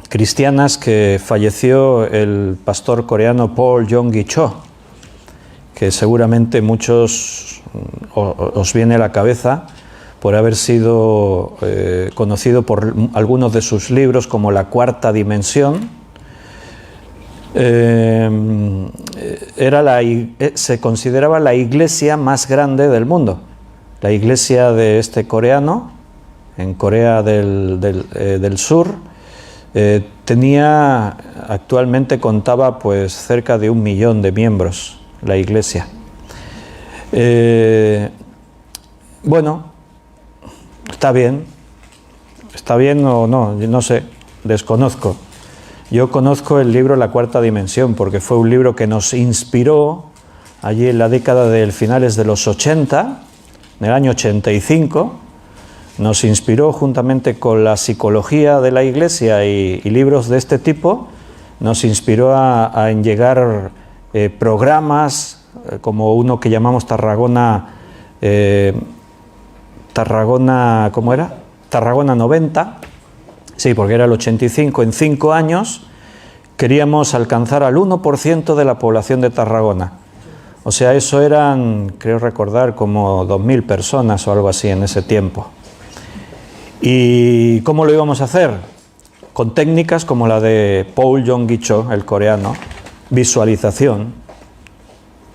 cristianas que falleció el pastor coreano Paul Yonggi Cho, que seguramente muchos os viene a la cabeza por haber sido conocido por algunos de sus libros como La Cuarta Dimensión. Se consideraba la iglesia más grande del mundo. La iglesia de este coreano, en Corea del Sur, actualmente contaba pues cerca de 1 millón de miembros la iglesia. Bueno, está bien o no, no sé, desconozco. Yo conozco el libro La Cuarta Dimensión porque fue un libro que nos inspiró allí en la década de finales de los 80, en el año 85, nos inspiró juntamente con la psicología de la Iglesia y libros de este tipo, nos inspiró a llegar programas como uno que llamamos Tarragona, ¿cómo era? Tarragona 90, sí, porque era el 85, en 5 años queríamos alcanzar al 1% de la población de Tarragona. O sea, eso eran, creo recordar, como 2.000 personas o algo así en ese tiempo. ¿Y cómo lo íbamos a hacer? Con técnicas como la de Paul Yonggi Cho, el coreano, visualización,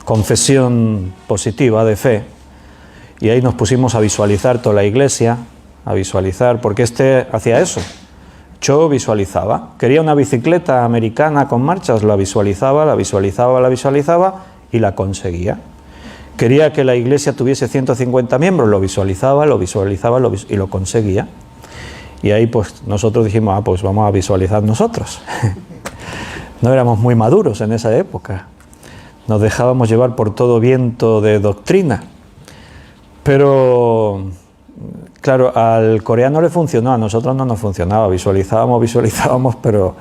confesión positiva de fe, y ahí nos pusimos a visualizar toda la iglesia, a visualizar, porque hacía eso. Cho visualizaba, quería una bicicleta americana con marchas, la visualizaba y la conseguía. Quería que la iglesia tuviese 150 miembros, lo visualizaba y lo conseguía. Y ahí pues nosotros dijimos, pues vamos a visualizar nosotros. No éramos muy maduros en esa época. Nos dejábamos llevar por todo viento de doctrina. Pero, claro, al coreano le funcionó, a nosotros no nos funcionaba. Visualizábamos, pero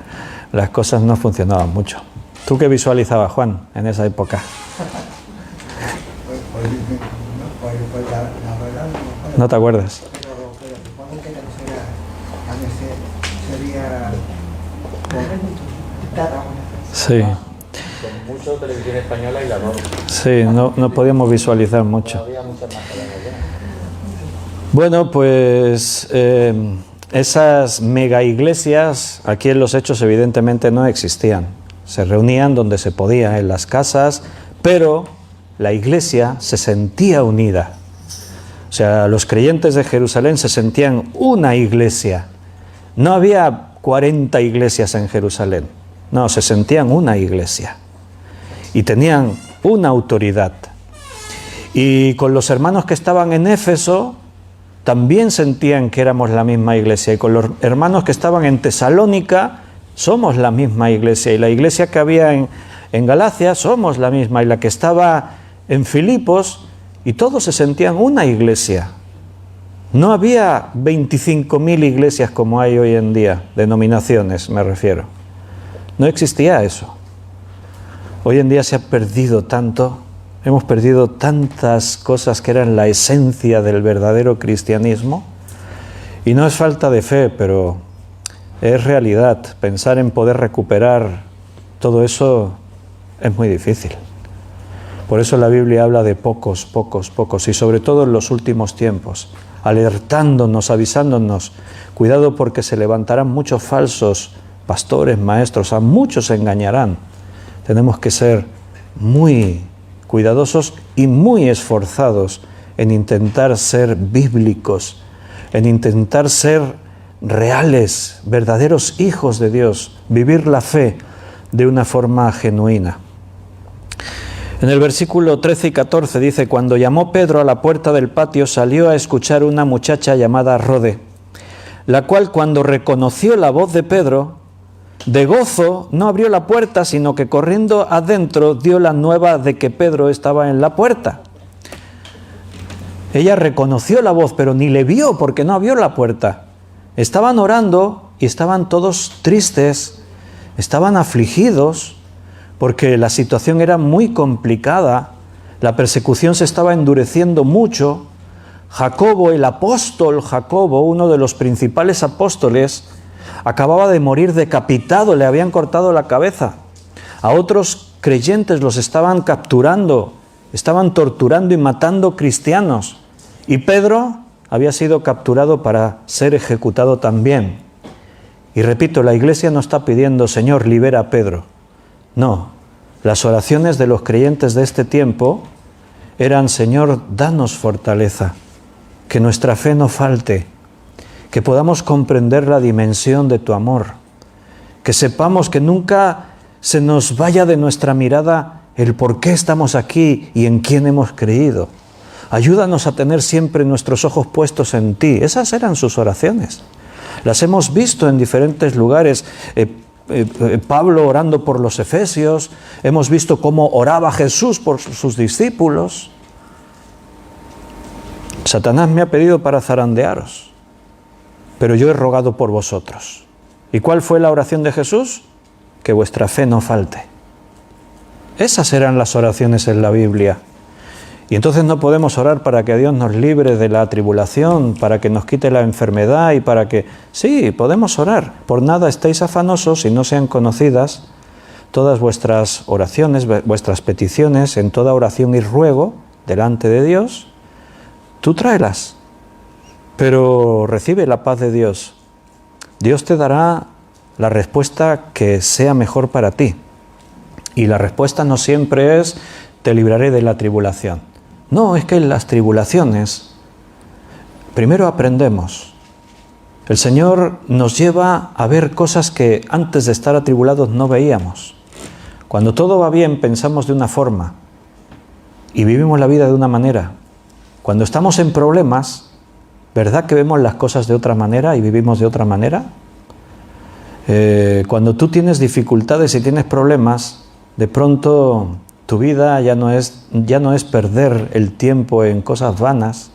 las cosas no funcionaban mucho. ¿Tú qué visualizabas, Juan, en esa época? ¿No te acuerdas? Sí. Con mucho televisión española y la voz. Sí, no podíamos visualizar mucho. Bueno, pues esas mega iglesias aquí en los Hechos evidentemente no existían. Se reunían donde se podía, en las casas, pero la iglesia se sentía unida. O sea, los creyentes de Jerusalén se sentían una iglesia. No había 40 iglesias en Jerusalén. No, se sentían una iglesia. Y tenían una autoridad. Y con los hermanos que estaban en Éfeso, también sentían que éramos la misma iglesia. Y con los hermanos que estaban en Tesalónica, somos la misma iglesia. Y la iglesia que había en Galacia, somos la misma. Y la que estaba en Filipos, y todos se sentían una iglesia. No había 25.000 iglesias como hay hoy en día, denominaciones me refiero. No existía eso. Hoy en día se ha perdido tanto, hemos perdido tantas cosas que eran la esencia del verdadero cristianismo. Y no es falta de fe, pero es realidad. Pensar en poder recuperar todo eso es muy difícil. Por eso la Biblia habla de pocos, y sobre todo en los últimos tiempos, alertándonos, avisándonos, cuidado porque se levantarán muchos falsos pastores, maestros, a muchos se engañarán. Tenemos que ser muy cuidadosos y muy esforzados en intentar ser bíblicos, en intentar ser reales, verdaderos hijos de Dios, vivir la fe de una forma genuina. En el versículo 13 y 14 dice, cuando llamó Pedro a la puerta del patio, salió a escuchar una muchacha llamada Rode, la cual cuando reconoció la voz de Pedro, de gozo no abrió la puerta, sino que corriendo adentro dio la nueva de que Pedro estaba en la puerta. Ella reconoció la voz, pero ni le vio porque no abrió la puerta. Estaban orando y estaban todos tristes, estaban afligidos, porque la situación era muy complicada, la persecución se estaba endureciendo mucho. Jacobo, el apóstol Jacobo, uno de los principales apóstoles, acababa de morir decapitado, le habían cortado la cabeza. A otros creyentes los estaban capturando, estaban torturando y matando cristianos. Y Pedro había sido capturado para ser ejecutado también. Y repito, la iglesia no está pidiendo, Señor, libera a Pedro. No, las oraciones de los creyentes de este tiempo eran, Señor, danos fortaleza, que nuestra fe no falte, que podamos comprender la dimensión de tu amor, que sepamos que nunca se nos vaya de nuestra mirada el por qué estamos aquí y en quién hemos creído. Ayúdanos a tener siempre nuestros ojos puestos en ti. Esas eran sus oraciones. Las hemos visto en diferentes lugares. Pablo orando por los efesios. Hemos visto cómo oraba Jesús por sus discípulos. Satanás me ha pedido para zarandearos, pero yo he rogado por vosotros. ¿Y cuál fue la oración de Jesús? Que vuestra fe no falte. Esas eran las oraciones en la Biblia. Y entonces no podemos orar para que Dios nos libre de la tribulación, para que nos quite la enfermedad y para que... Sí, podemos orar. Por nada estéis afanosos y no sean conocidas todas vuestras oraciones, vuestras peticiones, en toda oración y ruego delante de Dios. Tú tráelas, pero recibe la paz de Dios. Dios te dará la respuesta que sea mejor para ti. Y la respuesta no siempre es, te libraré de la tribulación. No, es que en las tribulaciones, primero aprendemos. El Señor nos lleva a ver cosas que antes de estar atribulados no veíamos. Cuando todo va bien, pensamos de una forma y vivimos la vida de una manera. Cuando estamos en problemas, ¿verdad que vemos las cosas de otra manera y vivimos de otra manera? Cuando tú tienes dificultades y tienes problemas, de pronto tu vida ya no es perder el tiempo en cosas vanas.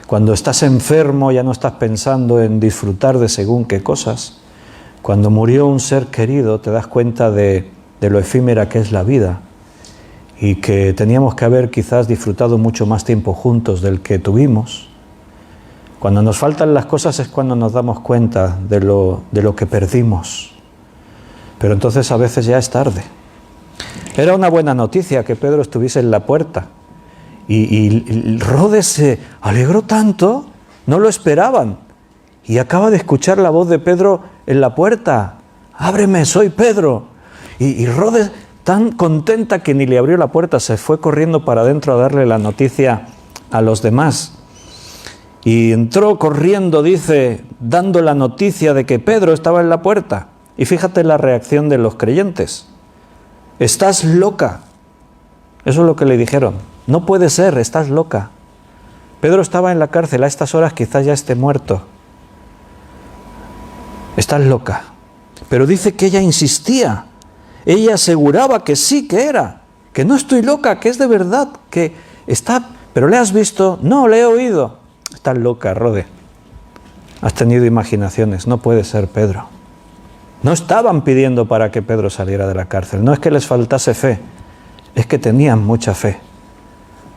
Cuando estás enfermo ya no estás pensando en disfrutar de según qué cosas. Cuando murió un ser querido te das cuenta de lo efímera que es la vida y que teníamos que haber quizás disfrutado mucho más tiempo juntos del que tuvimos. Cuando nos faltan las cosas es cuando nos damos cuenta de lo que perdimos. Pero entonces a veces ya es tarde. Era una buena noticia que Pedro estuviese en la puerta. Y Rodes se alegró tanto, no lo esperaban. Y acaba de escuchar la voz de Pedro en la puerta. ¡Ábreme, soy Pedro! Y Rodes, tan contenta que ni le abrió la puerta, se fue corriendo para adentro a darle la noticia a los demás. Y entró corriendo, dice, dando la noticia de que Pedro estaba en la puerta. Y fíjate la reacción de los creyentes. Estás loca. Eso es lo que le dijeron. No puede ser, estás loca. Pedro estaba en la cárcel, a estas horas quizás ya esté muerto. Estás loca. Pero dice que ella insistía. Ella aseguraba que sí, que era. Que no estoy loca, que es de verdad, que está... ¿Pero le has visto? No, le he oído. Estás loca, Rode. Has tenido imaginaciones. No puede ser, Pedro. No estaban pidiendo para que Pedro saliera de la cárcel. No es que les faltase fe, es que tenían mucha fe.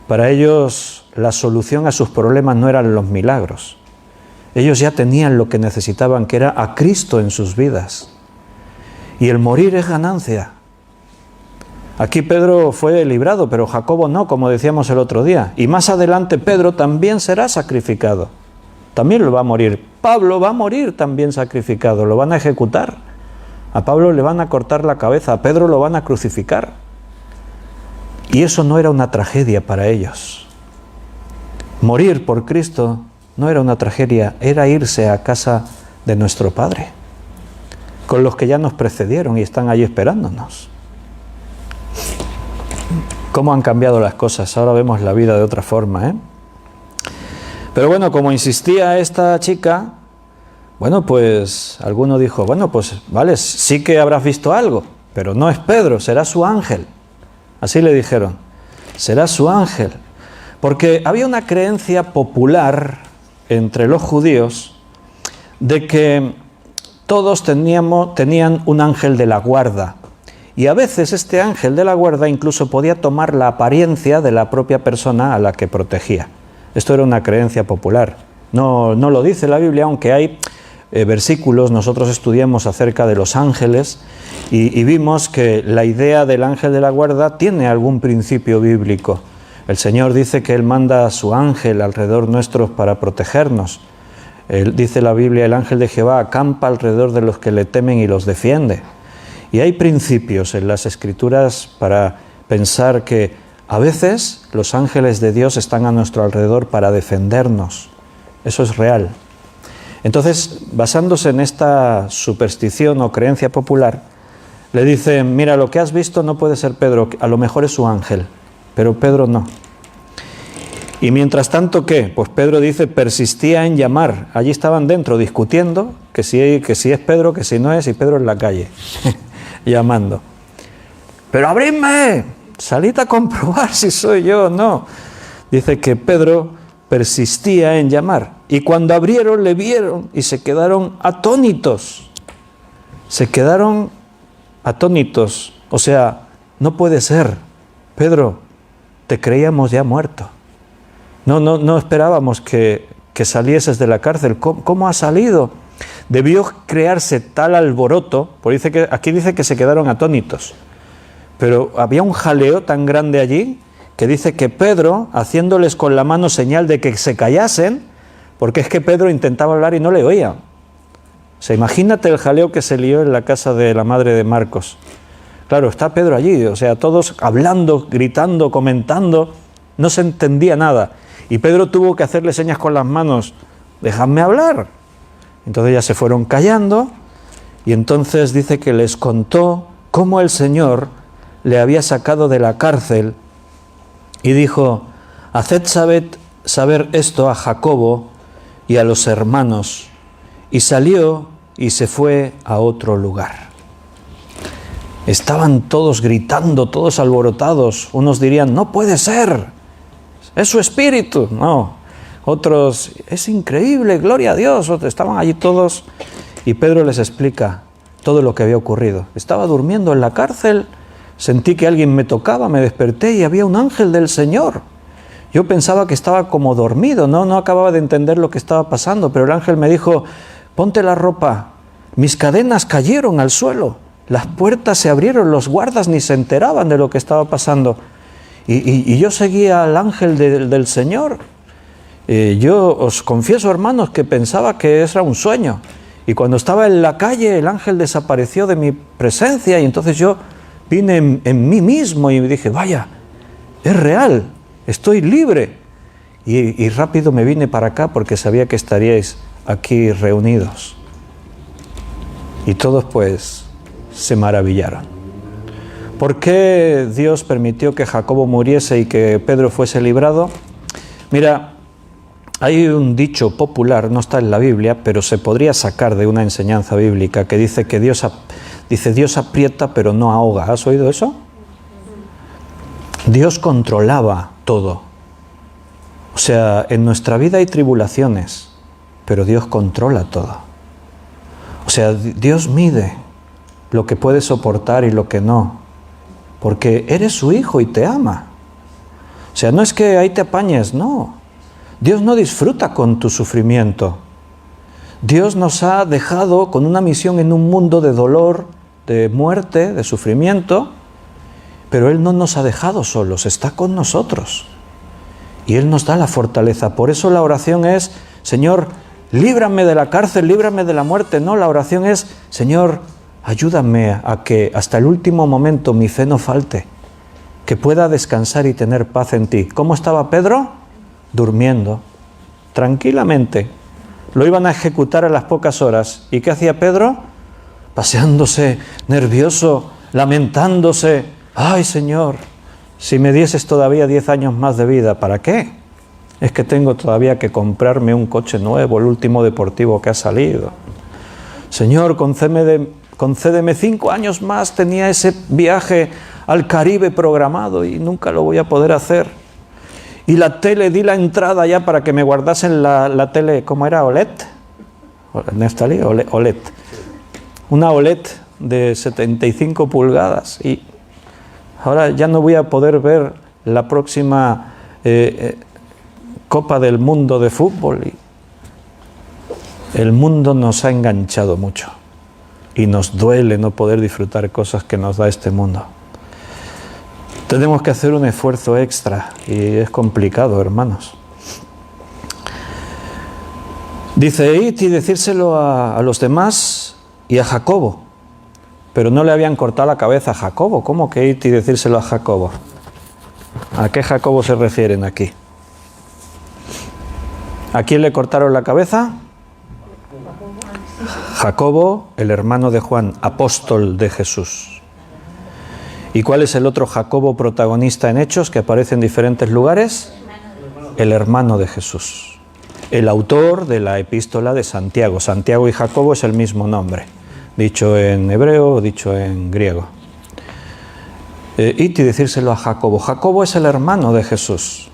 Para ellos la solución a sus problemas no eran los milagros. Ellos ya tenían lo que necesitaban, que era a Cristo en sus vidas. Y el morir es ganancia. Aquí Pedro fue librado, pero Jacobo no, como decíamos el otro día. Y más adelante Pedro también será sacrificado. También lo va a morir. Pablo va a morir también sacrificado, lo van a ejecutar. A Pablo le van a cortar la cabeza, a Pedro lo van a crucificar. Y eso no era una tragedia para ellos. Morir por Cristo no era una tragedia, era irse a casa de nuestro Padre, con los que ya nos precedieron y están allí esperándonos. ¿Cómo han cambiado las cosas? Ahora vemos la vida de otra forma, ¿eh? Pero bueno, como insistía esta chica, bueno, pues alguno dijo, bueno, pues vale, sí que habrás visto algo, pero no es Pedro, será su ángel. Así le dijeron, será su ángel. Porque había una creencia popular entre los judíos de que todos tenían un ángel de la guarda. Y a veces este ángel de la guarda incluso podía tomar la apariencia de la propia persona a la que protegía. Esto era una creencia popular. No lo dice la Biblia, aunque hay versículos. Nosotros estudiamos acerca de los ángeles y vimos que la idea del ángel de la guarda tiene algún principio bíblico. El Señor dice que Él manda a su ángel alrededor nuestros para protegernos. Dice la Biblia, el ángel de Jehová acampa alrededor de los que le temen y los defiende. Y hay principios en las Escrituras para pensar que a veces los ángeles de Dios están a nuestro alrededor para defendernos. Eso es real. Entonces, basándose en esta superstición o creencia popular, le dicen, mira, lo que has visto no puede ser Pedro, a lo mejor es su ángel, pero Pedro no. Y mientras tanto, ¿qué? Pues Pedro dice, persistía en llamar. Allí estaban dentro discutiendo que si es Pedro, que si no es, y Pedro en la calle, llamando. ¡Pero abridme! Salid a comprobar si soy yo o no. Dice que Pedro persistía en llamar. Y cuando abrieron, le vieron y se quedaron atónitos. Se quedaron atónitos. O sea, no puede ser. Pedro, te creíamos ya muerto. No esperábamos que salieses de la cárcel. ¿Cómo has salido? Debió crearse tal alboroto, porque aquí dice que se quedaron atónitos, pero había un jaleo tan grande allí que dice que Pedro, haciéndoles con la mano señal de que se callasen, porque es que Pedro intentaba hablar y no le oía. O sea, imagínate el jaleo que se lió en la casa de la madre de Marcos. Claro, está Pedro allí, o sea, todos hablando, gritando, comentando, no se entendía nada. Y Pedro tuvo que hacerle señas con las manos, dejadme hablar. Entonces ya se fueron callando y entonces dice que les contó cómo el Señor le había sacado de la cárcel y dijo, haced saber esto a Jacobo y a los hermanos. Y salió y se fue a otro lugar. Estaban todos gritando, todos alborotados. Unos dirían, no puede ser. Es su espíritu. No. Otros, es increíble, gloria a Dios. Estaban allí todos y Pedro les explica todo lo que había ocurrido. Estaba durmiendo en la cárcel, sentí que alguien me tocaba, me desperté y había un ángel del Señor. Yo pensaba que estaba como dormido, no acababa de entender lo que estaba pasando, pero el ángel me dijo, ponte la ropa. Mis cadenas cayeron al suelo, las puertas se abrieron, los guardas ni se enteraban de lo que estaba pasando. Y yo seguía al ángel del Señor. Yo os confieso, hermanos, que pensaba que era un sueño. Y cuando estaba en la calle, el ángel desapareció de mi presencia y entonces yo vine en mí mismo y me dije, vaya, es real, estoy libre. Y rápido me vine para acá porque sabía que estaríais aquí reunidos. Y todos pues se maravillaron. ¿Por qué Dios permitió que Jacobo muriese y que Pedro fuese librado? Mira, hay un dicho popular, no está en la Biblia, pero se podría sacar de una enseñanza bíblica que dice que Dios aprieta pero no ahoga. ¿Has oído eso? Dios controlaba todo. O sea, en nuestra vida hay tribulaciones, pero Dios controla todo. O sea, Dios mide lo que puedes soportar y lo que no, porque eres su hijo y te ama. O sea, no es que ahí te apañes, no. Dios no disfruta con tu sufrimiento. Dios nos ha dejado con una misión en un mundo de dolor, de muerte, de sufrimiento, pero Él no nos ha dejado solos, está con nosotros. Y Él nos da la fortaleza. Por eso la oración es, Señor, líbrame de la cárcel, líbrame de la muerte. No, la oración es, Señor, ayúdame a que hasta el último momento mi fe no falte, que pueda descansar y tener paz en ti. ¿Cómo estaba Pedro? Durmiendo, tranquilamente. Lo iban a ejecutar a las pocas horas. ¿Y qué hacía Pedro? Paseándose, nervioso, lamentándose. ¡Ay, Señor! Si me dieses todavía 10 años más de vida, ¿para qué? Es que tengo todavía que comprarme un coche nuevo, el último deportivo que ha salido. Señor, concédeme 5 años más. Tenía ese viaje al Caribe programado y nunca lo voy a poder hacer. Y la tele, di la entrada ya para que me guardasen la tele, ¿cómo era? ¿OLED? ¿Nestalí? OLED. Una OLED de 75 pulgadas. Y ahora ya no voy a poder ver la próxima Copa del Mundo de fútbol. Y el mundo nos ha enganchado mucho. Y nos duele no poder disfrutar cosas que nos da este mundo. Tenemos que hacer un esfuerzo extra y es complicado, hermanos. Dice, id y decírselo a los demás y a Jacobo. Pero no le habían cortado la cabeza a Jacobo. ¿Cómo que id y decírselo a Jacobo? ¿A qué Jacobo se refieren aquí? ¿A quién le cortaron la cabeza? Jacobo, el hermano de Juan, apóstol de Jesús. ¿Y cuál es el otro Jacobo protagonista en Hechos que aparece en diferentes lugares? el hermano de Jesús, el autor de la epístola de Santiago. Santiago y Jacobo es el mismo nombre, dicho en hebreo o dicho en griego. Id y decírselo a Jacobo. Jacobo es el hermano de Jesús,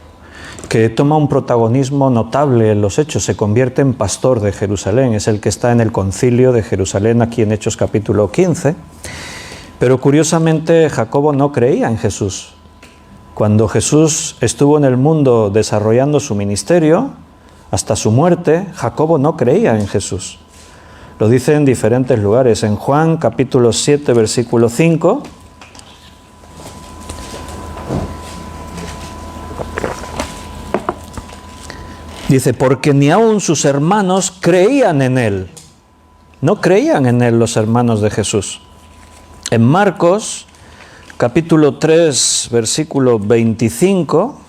que toma un protagonismo notable en los Hechos, se convierte en pastor de Jerusalén, es el que está en el concilio de Jerusalén aquí en Hechos capítulo 15, pero curiosamente Jacobo no creía en Jesús. Cuando Jesús estuvo en el mundo desarrollando su ministerio, hasta su muerte, Jacobo no creía en Jesús. Lo dice en diferentes lugares. En Juan capítulo 7, versículo 5, dice, porque ni aun sus hermanos creían en él. No creían en él los hermanos de Jesús. En Marcos capítulo 3, versículo 25,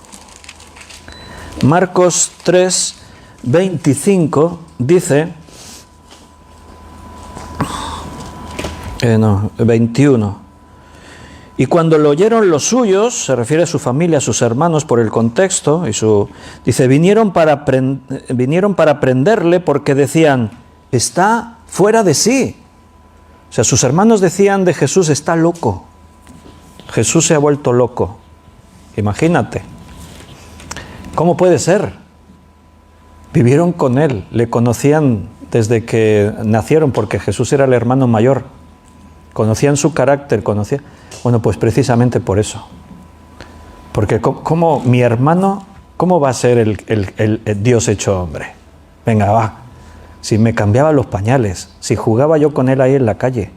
Marcos 3, 25, dice, 21, y cuando lo oyeron los suyos, se refiere a su familia, a sus hermanos por el contexto, dice, vinieron para prenderle porque decían, está fuera de sí. O sea, sus hermanos decían de Jesús, está loco. Jesús se ha vuelto loco. Imagínate. ¿Cómo puede ser? Vivieron con él, le conocían desde que nacieron, porque Jesús era el hermano mayor. Conocían su carácter, Bueno, pues precisamente por eso. Porque ¿cómo mi hermano, cómo va a ser el Dios hecho hombre? Venga, va. Si me cambiaba los pañales, si jugaba yo con él ahí en la calle,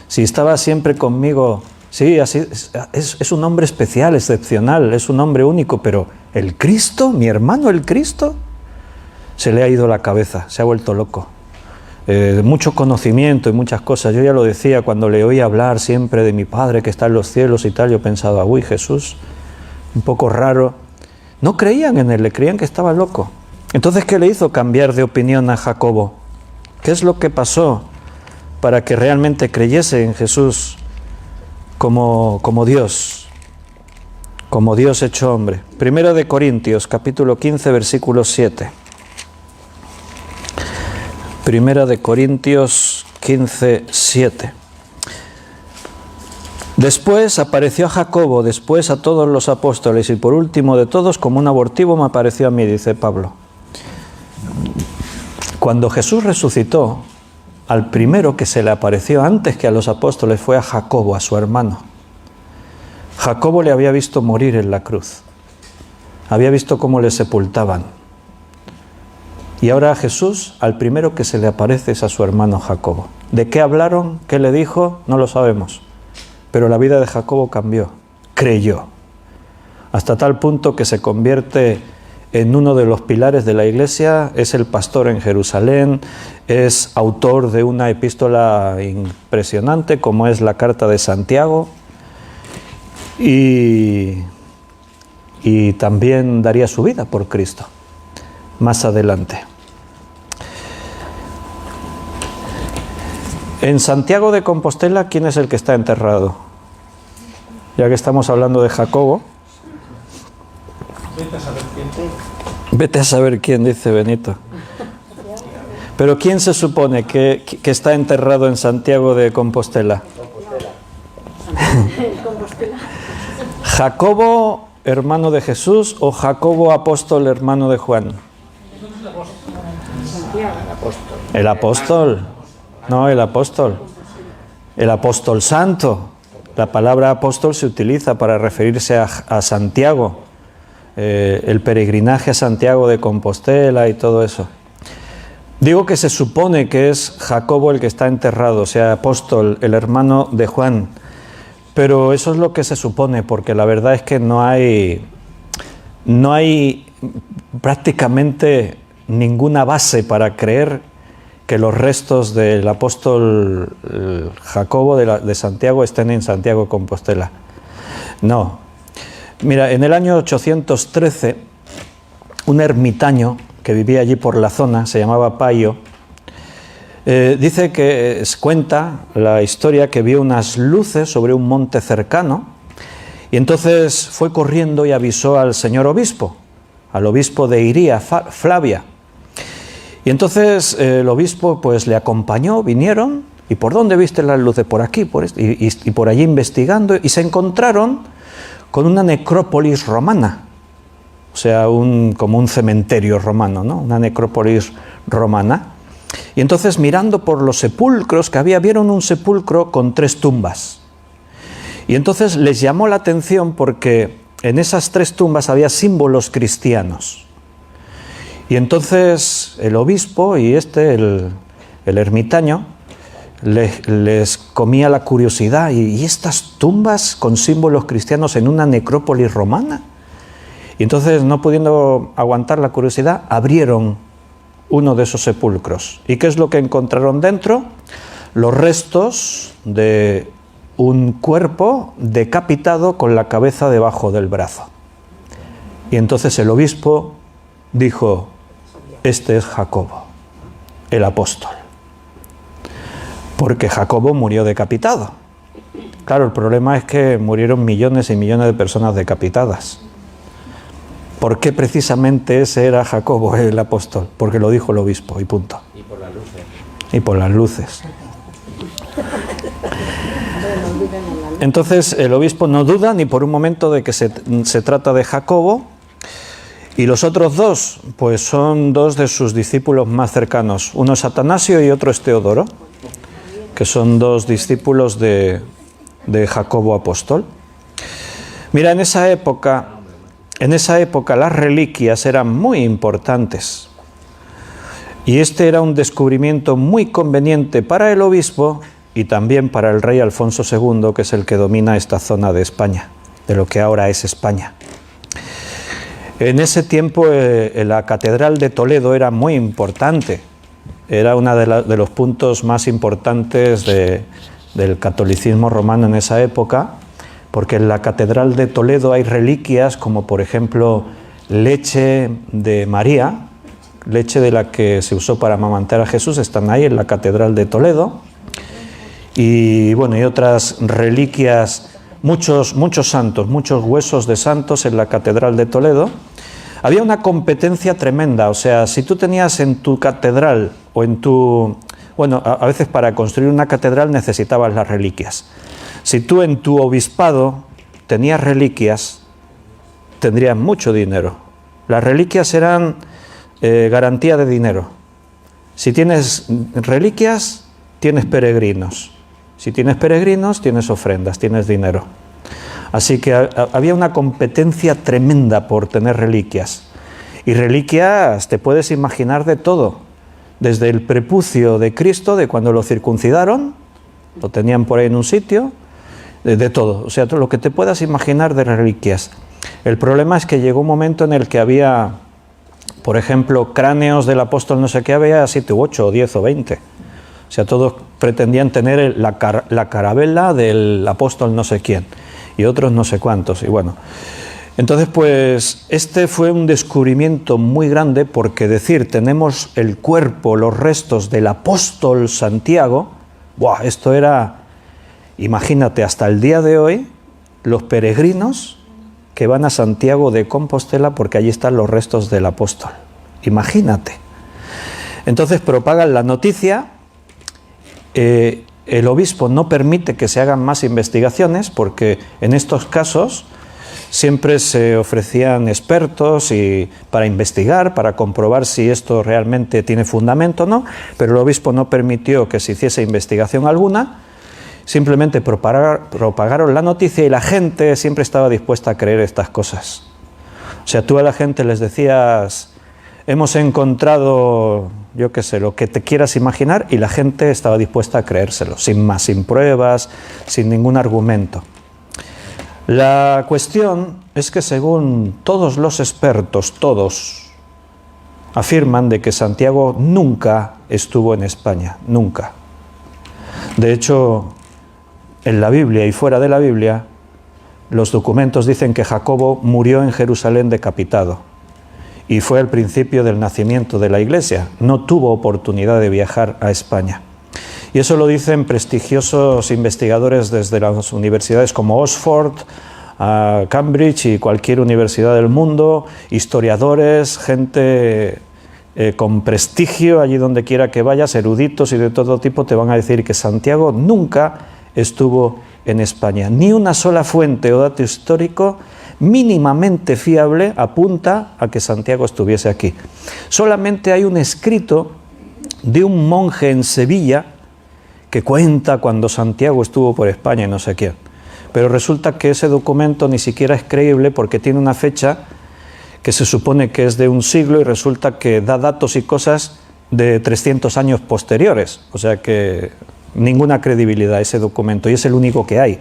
si estaba siempre conmigo, sí, así es un hombre especial, excepcional, es un hombre único, pero el Cristo, mi hermano el Cristo, se le ha ido la cabeza, se ha vuelto loco. Mucho conocimiento y muchas cosas. Yo ya lo decía cuando le oía hablar siempre de mi Padre que está en los cielos y tal, yo pensaba, uy, Jesús, un poco raro. No creían en él, le creían que estaba loco. Entonces, ¿qué le hizo cambiar de opinión a Jacobo? ¿Qué es lo que pasó para que realmente creyese en Jesús como Dios hecho hombre? Primera de Corintios, capítulo 15, versículo 7. Primera de Corintios 15, 7. Después apareció a Jacobo, después a todos los apóstoles y por último de todos, como un abortivo, me apareció a mí, dice Pablo. Cuando Jesús resucitó, al primero que se le apareció antes que a los apóstoles fue a Jacobo, a su hermano. Jacobo le había visto morir en la cruz. Había visto cómo le sepultaban. Y ahora a Jesús, al primero que se le aparece es a su hermano Jacobo. ¿De qué hablaron? ¿Qué le dijo? No lo sabemos. Pero la vida de Jacobo cambió. Creyó. Hasta tal punto que se convierte en uno de los pilares de la Iglesia, es el pastor en Jerusalén, es autor de una epístola impresionante como es la Carta de Santiago y también daría su vida por Cristo más adelante. En Santiago de Compostela, ¿quién es el que está enterrado? Ya que estamos hablando de Jacobo. Vete a saber quién, dice Benito. Pero ¿quién se supone que está enterrado en Santiago de Compostela? ¿Jacobo, hermano de Jesús, o Jacobo, apóstol, hermano de Juan? El apóstol. No, el apóstol. El apóstol santo. La palabra apóstol se utiliza para referirse a Santiago. El peregrinaje a Santiago de Compostela y todo eso. Digo que se supone que es Jacobo el que está enterrado, o sea, apóstol, el hermano de Juan. Pero eso es lo que se supone, porque la verdad es que no hay prácticamente ninguna base para creer que los restos del apóstol Jacobo de Santiago estén en Santiago de Compostela. No. Mira, en el año 813, un ermitaño que vivía allí por la zona, se llamaba Paio, dice que cuenta la historia que vio unas luces sobre un monte cercano y entonces fue corriendo y avisó al señor obispo, al obispo de Iría, Flavia. Y entonces el obispo pues le acompañó, vinieron, ¿y por dónde viste las luces? Por aquí, y por allí investigando, y se encontraron con una necrópolis romana, o sea, como un cementerio romano, ¿no? Una necrópolis romana. Y entonces mirando por los sepulcros que había, vieron un sepulcro con 3 tumbas. Y entonces les llamó la atención porque en esas 3 tumbas había símbolos cristianos. Y entonces el obispo y el ermitaño les comía la curiosidad. ¿Y estas tumbas con símbolos cristianos en una necrópolis romana? Y entonces, no pudiendo aguantar la curiosidad, abrieron uno de esos sepulcros. ¿Y qué es lo que encontraron dentro? Los restos de un cuerpo decapitado con la cabeza debajo del brazo. Y entonces el obispo dijo: este es Jacobo, el apóstol. Porque Jacobo murió decapitado. Claro, el problema es que murieron millones y millones de personas decapitadas. ¿Por qué precisamente ese era Jacobo, el apóstol? Porque lo dijo el obispo, y punto. Y por las luces. Y por las luces. Entonces el obispo no duda ni por un momento de que se trata de Jacobo, y los otros 2 pues son 2 de sus discípulos más cercanos. Uno es Atanasio y otro es Teodoro, que son 2 discípulos de Jacobo apóstol. Mira, en esa época las reliquias eran muy importantes. Y este era un descubrimiento muy conveniente para el obispo y también para el rey Alfonso II, que es el que domina esta zona de España, de lo que ahora es España. En ese tiempo la Catedral de Toledo era muy importante. Era uno de los puntos más importantes del catolicismo romano en esa época, porque en la Catedral de Toledo hay reliquias como, por ejemplo, leche de María, leche de la que se usó para amamantar a Jesús, están ahí en la Catedral de Toledo. Y bueno, y otras reliquias, muchos santos, muchos huesos de santos en la Catedral de Toledo. Había una competencia tremenda, o sea, si tú tenías en tu catedral o en tu... Bueno, a veces para construir una catedral necesitabas las reliquias. Si tú en tu obispado tenías reliquias, tendrías mucho dinero. Las reliquias eran garantía de dinero. Si tienes reliquias, tienes peregrinos. Si tienes peregrinos, tienes ofrendas, tienes dinero. Así que había una competencia tremenda por tener reliquias. Y reliquias te puedes imaginar de todo. Desde el prepucio de Cristo, de cuando lo circuncidaron, lo tenían por ahí en un sitio, de todo. O sea, todo lo que te puedas imaginar de reliquias. El problema es que llegó un momento en el que había, por ejemplo, cráneos del apóstol no sé qué, había 7 u 8 o 10 o 20. O sea, todos pretendían tener la carabela del apóstol no sé quién. Y otros no sé cuántos, y bueno. Entonces, pues, este fue un descubrimiento muy grande, porque decir, tenemos el cuerpo, los restos del apóstol Santiago, ¡buah! Esto era, imagínate, hasta el día de hoy, los peregrinos que van a Santiago de Compostela, porque allí están los restos del apóstol. Imagínate. Entonces propagan la noticia. El obispo no permite que se hagan más investigaciones, porque en estos casos siempre se ofrecían expertos para investigar, para comprobar si esto realmente tiene fundamento o no, pero el obispo no permitió que se hiciese investigación alguna. Simplemente propagaron la noticia y la gente siempre estaba dispuesta a creer estas cosas. O sea, tú a la gente les decías: hemos encontrado, yo qué sé, lo que te quieras imaginar, y la gente estaba dispuesta a creérselo, sin más, sin pruebas, sin ningún argumento. La cuestión es que según todos los expertos, todos, afirman de que Santiago nunca estuvo en España, nunca. De hecho, en la Biblia y fuera de la Biblia, los documentos dicen que Jacobo murió en Jerusalén decapitado. Y fue al principio del nacimiento de la Iglesia. No tuvo oportunidad de viajar a España. Y eso lo dicen prestigiosos investigadores desde las universidades como Oxford, a Cambridge y cualquier universidad del mundo, historiadores, gente con prestigio, allí donde quiera que vayas, eruditos y de todo tipo, te van a decir que Santiago nunca estuvo en España. Ni una sola fuente o dato histórico mínimamente fiable apunta a que Santiago estuviese aquí. Solamente hay un escrito de un monje en Sevilla que cuenta cuando Santiago estuvo por España y no sé quién. Pero resulta que ese documento ni siquiera es creíble porque tiene una fecha que se supone que es de un siglo y resulta que da datos y cosas de 300 años posteriores. O sea que ninguna credibilidad ese documento y es el único que hay.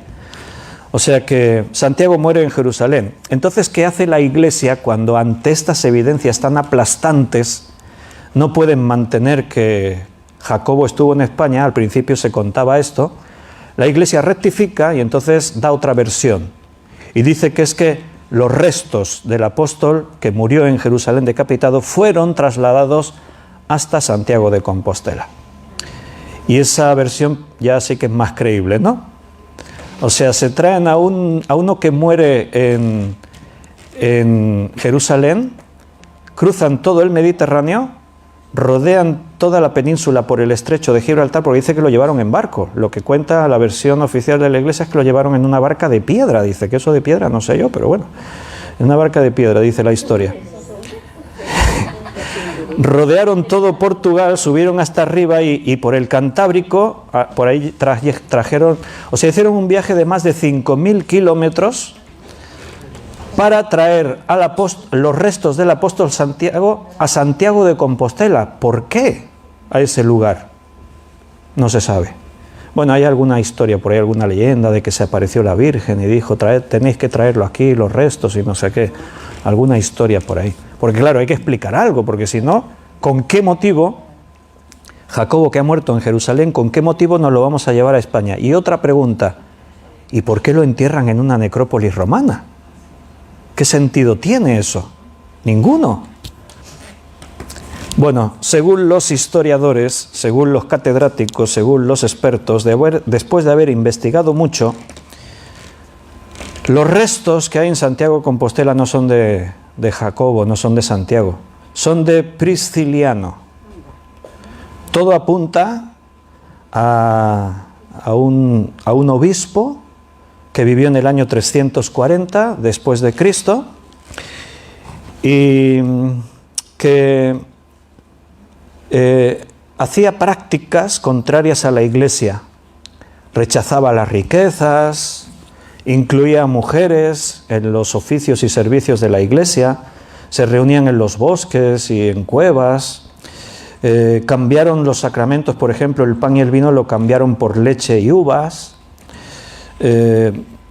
O sea que Santiago muere en Jerusalén. Entonces, ¿qué hace la Iglesia cuando ante estas evidencias tan aplastantes no pueden mantener que Jacobo estuvo en España? Al principio se contaba esto. La Iglesia rectifica y entonces da otra versión. Y dice que es que los restos del apóstol que murió en Jerusalén decapitado fueron trasladados hasta Santiago de Compostela. Y esa versión ya sí que es más creíble, ¿no? O sea, se traen a uno que muere en Jerusalén, cruzan todo el Mediterráneo, rodean toda la península por el estrecho de Gibraltar, porque dice que lo llevaron en barco. Lo que cuenta la versión oficial de la Iglesia es que lo llevaron en una barca de piedra. Dice que eso de piedra no sé yo, pero bueno, en una barca de piedra, dice la historia. Rodearon todo Portugal, subieron hasta arriba y por el Cantábrico, por ahí trajeron, o sea, hicieron un viaje de más de 5.000 kilómetros para traer los restos del apóstol Santiago a Santiago de Compostela. ¿Por qué a ese lugar? No se sabe. Bueno, hay alguna historia, por ahí alguna leyenda de que se apareció la Virgen y dijo, tenéis que traerlo aquí, los restos y no sé qué. Alguna historia por ahí. Porque claro, hay que explicar algo, porque si no, ¿con qué motivo Jacobo, que ha muerto en Jerusalén, con qué motivo nos lo vamos a llevar a España? Y otra pregunta, ¿y por qué lo entierran en una necrópolis romana? ¿Qué sentido tiene eso? Ninguno. Bueno, según los historiadores, según los catedráticos, según los expertos, después de haber investigado mucho, los restos que hay en Santiago de Compostela no son de Jacobo, no son de Santiago, son de Prisciliano. Todo apunta a un obispo que vivió en el año 340 después de Cristo y que hacía prácticas contrarias a la Iglesia. Rechazaba las riquezas, incluía a mujeres en los oficios y servicios de la Iglesia, se reunían en los bosques y en cuevas, cambiaron los sacramentos, por ejemplo, el pan y el vino lo cambiaron por leche y uvas,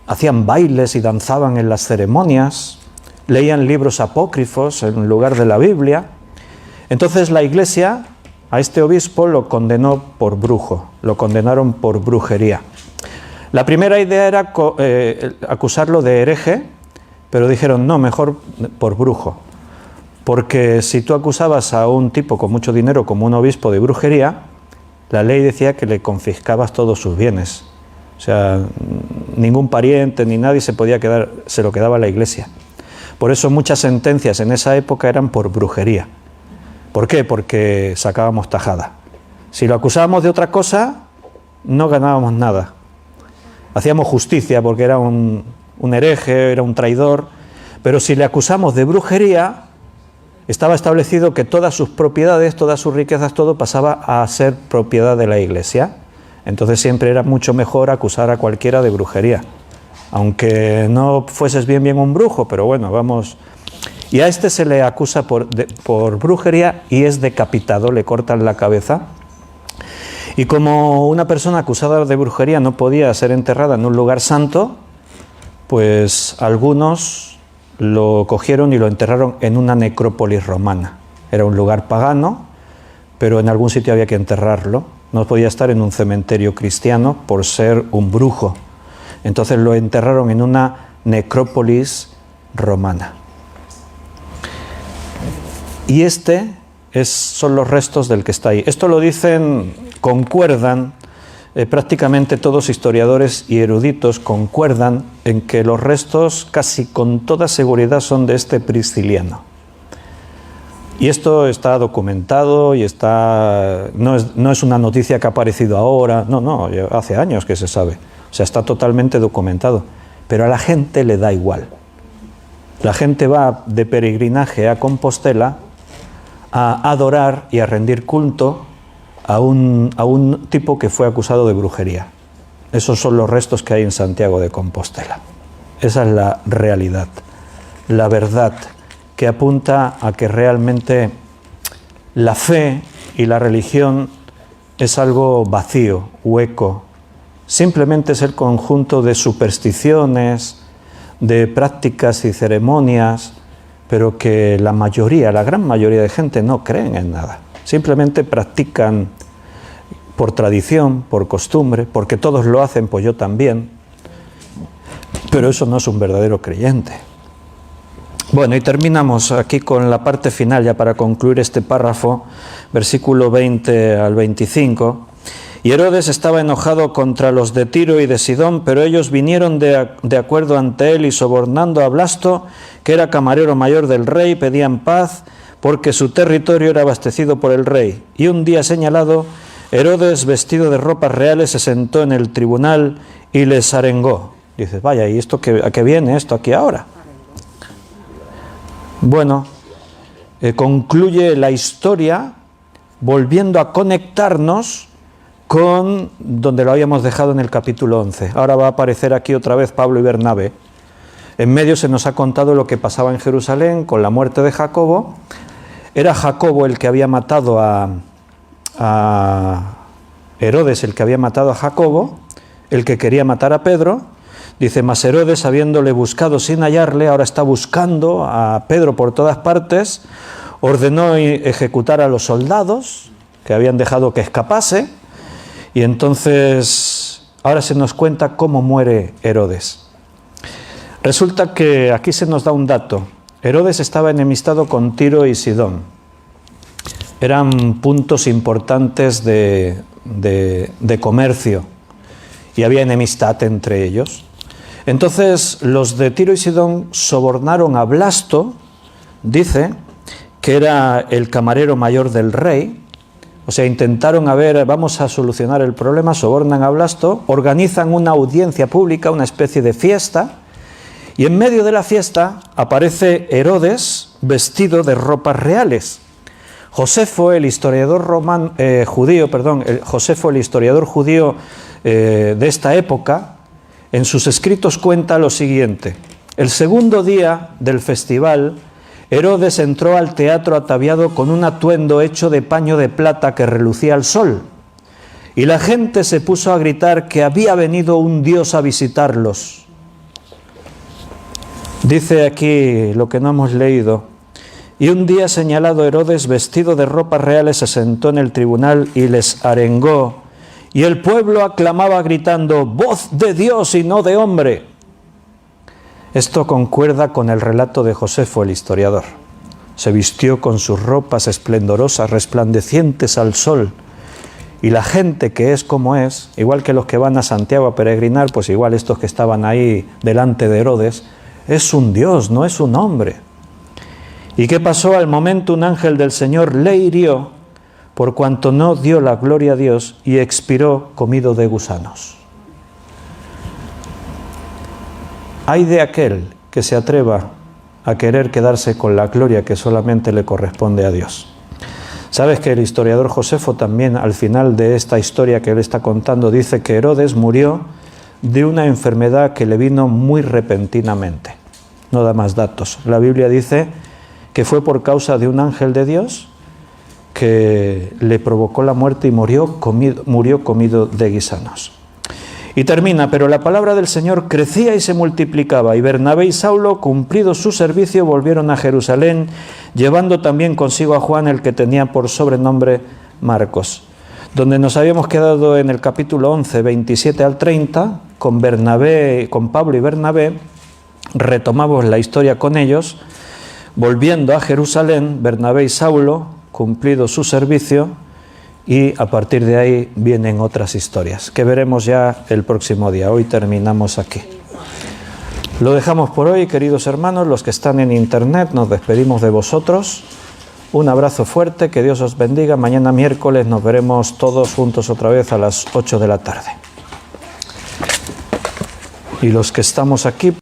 hacían bailes y danzaban en las ceremonias, leían libros apócrifos en lugar de la Biblia. Entonces la Iglesia a este obispo lo condenó por brujo, lo condenaron por brujería. La primera idea era acusarlo de hereje, pero dijeron no, mejor por brujo, porque si tú acusabas a un tipo con mucho dinero como un obispo de brujería, la ley decía que le confiscabas todos sus bienes. O sea, ningún pariente ni nadie se podía quedar, se lo quedaba la Iglesia. Por eso muchas sentencias en esa época eran por brujería. ¿Por qué? Porque sacábamos tajada. Si lo acusábamos de otra cosa, no ganábamos nada. Hacíamos justicia porque era un hereje, era un traidor, pero si le acusamos de brujería, estaba establecido que todas sus propiedades, todas sus riquezas, todo pasaba a ser propiedad de la Iglesia. Entonces siempre era mucho mejor acusar a cualquiera de brujería, aunque no fueses bien un brujo, pero bueno, vamos. Y a este se le acusa por brujería y es decapitado, le cortan la cabeza. Y como una persona acusada de brujería no podía ser enterrada en un lugar santo, pues algunos lo cogieron y lo enterraron en una necrópolis romana. Era un lugar pagano, pero en algún sitio había que enterrarlo. No podía estar en un cementerio cristiano por ser un brujo. Entonces lo enterraron en una necrópolis romana. Y son los restos del que está ahí. Esto lo dicen, concuerdan prácticamente todos historiadores y eruditos concuerdan en que los restos casi con toda seguridad son de este Prisciliano. Y esto está documentado y no es una noticia que ha aparecido ahora, no, hace años que se sabe. O sea, está totalmente documentado. Pero a la gente le da igual. La gente va de peregrinaje a Compostela a adorar y a rendir culto a un tipo que fue acusado de brujería. Esos son los restos que hay en Santiago de Compostela. Esa es la realidad, la verdad, que apunta a que realmente la fe y la religión es algo vacío, hueco. Simplemente es el conjunto de supersticiones, de prácticas y ceremonias, pero que la gran mayoría de gente no creen en nada. Simplemente practican por tradición, por costumbre, porque todos lo hacen, pues yo también. Pero eso no es un verdadero creyente. Bueno, y terminamos aquí con la parte final, ya para concluir este párrafo, versículo 20 al 25. Y Herodes estaba enojado contra los de Tiro y de Sidón, pero ellos vinieron de acuerdo ante él y sobornando a Blasto, que era camarero mayor del rey, pedían paz, porque su territorio era abastecido por el rey. Y un día señalado, Herodes, vestido de ropas reales, se sentó en el tribunal y les arengó. Dices, vaya, ¿y esto a qué viene esto aquí ahora? Bueno, concluye la historia volviendo a conectarnos con donde lo habíamos dejado en el capítulo 11. Ahora va a aparecer aquí otra vez Pablo y Bernabé. En medio se nos ha contado lo que pasaba en Jerusalén con la muerte de Jacobo. Era Jacobo el que había matado a Herodes, el que había matado a Jacobo, el que quería matar a Pedro. Dice, mas Herodes, habiéndole buscado sin hallarle, ahora está buscando a Pedro por todas partes, ordenó ejecutar a los soldados que habían dejado que escapase. Y entonces, ahora se nos cuenta cómo muere Herodes. Resulta que aquí se nos da un dato. Herodes estaba enemistado con Tiro y Sidón. Eran puntos importantes de comercio y había enemistad entre ellos. Entonces, los de Tiro y Sidón sobornaron a Blasto, dice, que era el camarero mayor del rey. O sea, intentaron, vamos a solucionar el problema, sobornan a Blasto, organizan una audiencia pública, una especie de fiesta, y en medio de la fiesta aparece Herodes vestido de ropas reales. Josefo, el historiador judío de esta época, en sus escritos cuenta lo siguiente. El segundo día del festival, Herodes entró al teatro ataviado con un atuendo hecho de paño de plata que relucía al sol, y la gente se puso a gritar que había venido un dios a visitarlos. Dice aquí lo que no hemos leído. Y un día señalado, Herodes, vestido de ropas reales, se sentó en el tribunal y les arengó, y el pueblo aclamaba gritando, voz de Dios y no de hombre. Esto concuerda con el relato de Josefo, el historiador. Se vistió con sus ropas esplendorosas, resplandecientes al sol, y la gente que es como es, igual que los que van a Santiago a peregrinar, pues igual estos que estaban ahí delante de Herodes, es un Dios, no es un hombre. ¿Y qué pasó? Al momento un ángel del Señor le hirió, por cuanto no dio la gloria a Dios, y expiró comido de gusanos. Ay de aquel que se atreva a querer quedarse con la gloria que solamente le corresponde a Dios. Sabes que el historiador Josefo también, al final de esta historia que él está contando, dice que Herodes murió de una enfermedad que le vino muy repentinamente. No da más datos. La Biblia dice que fue por causa de un ángel de Dios que le provocó la muerte y murió comido de gusanos. Y termina, pero la palabra del Señor crecía y se multiplicaba, y Bernabé y Saulo, cumplido su servicio, volvieron a Jerusalén, llevando también consigo a Juan, el que tenía por sobrenombre Marcos. Donde nos habíamos quedado en el capítulo 11, 27 al 30, con Pablo y Bernabé, retomamos la historia con ellos, volviendo a Jerusalén, Bernabé y Saulo, cumplido su servicio, y a partir de ahí vienen otras historias, que veremos ya el próximo día. Hoy terminamos aquí. Lo dejamos por hoy, queridos hermanos. Los que están en internet, nos despedimos de vosotros. Un abrazo fuerte, que Dios os bendiga. Mañana miércoles nos veremos todos juntos otra vez a las 8 de la tarde. Y los que estamos aquí...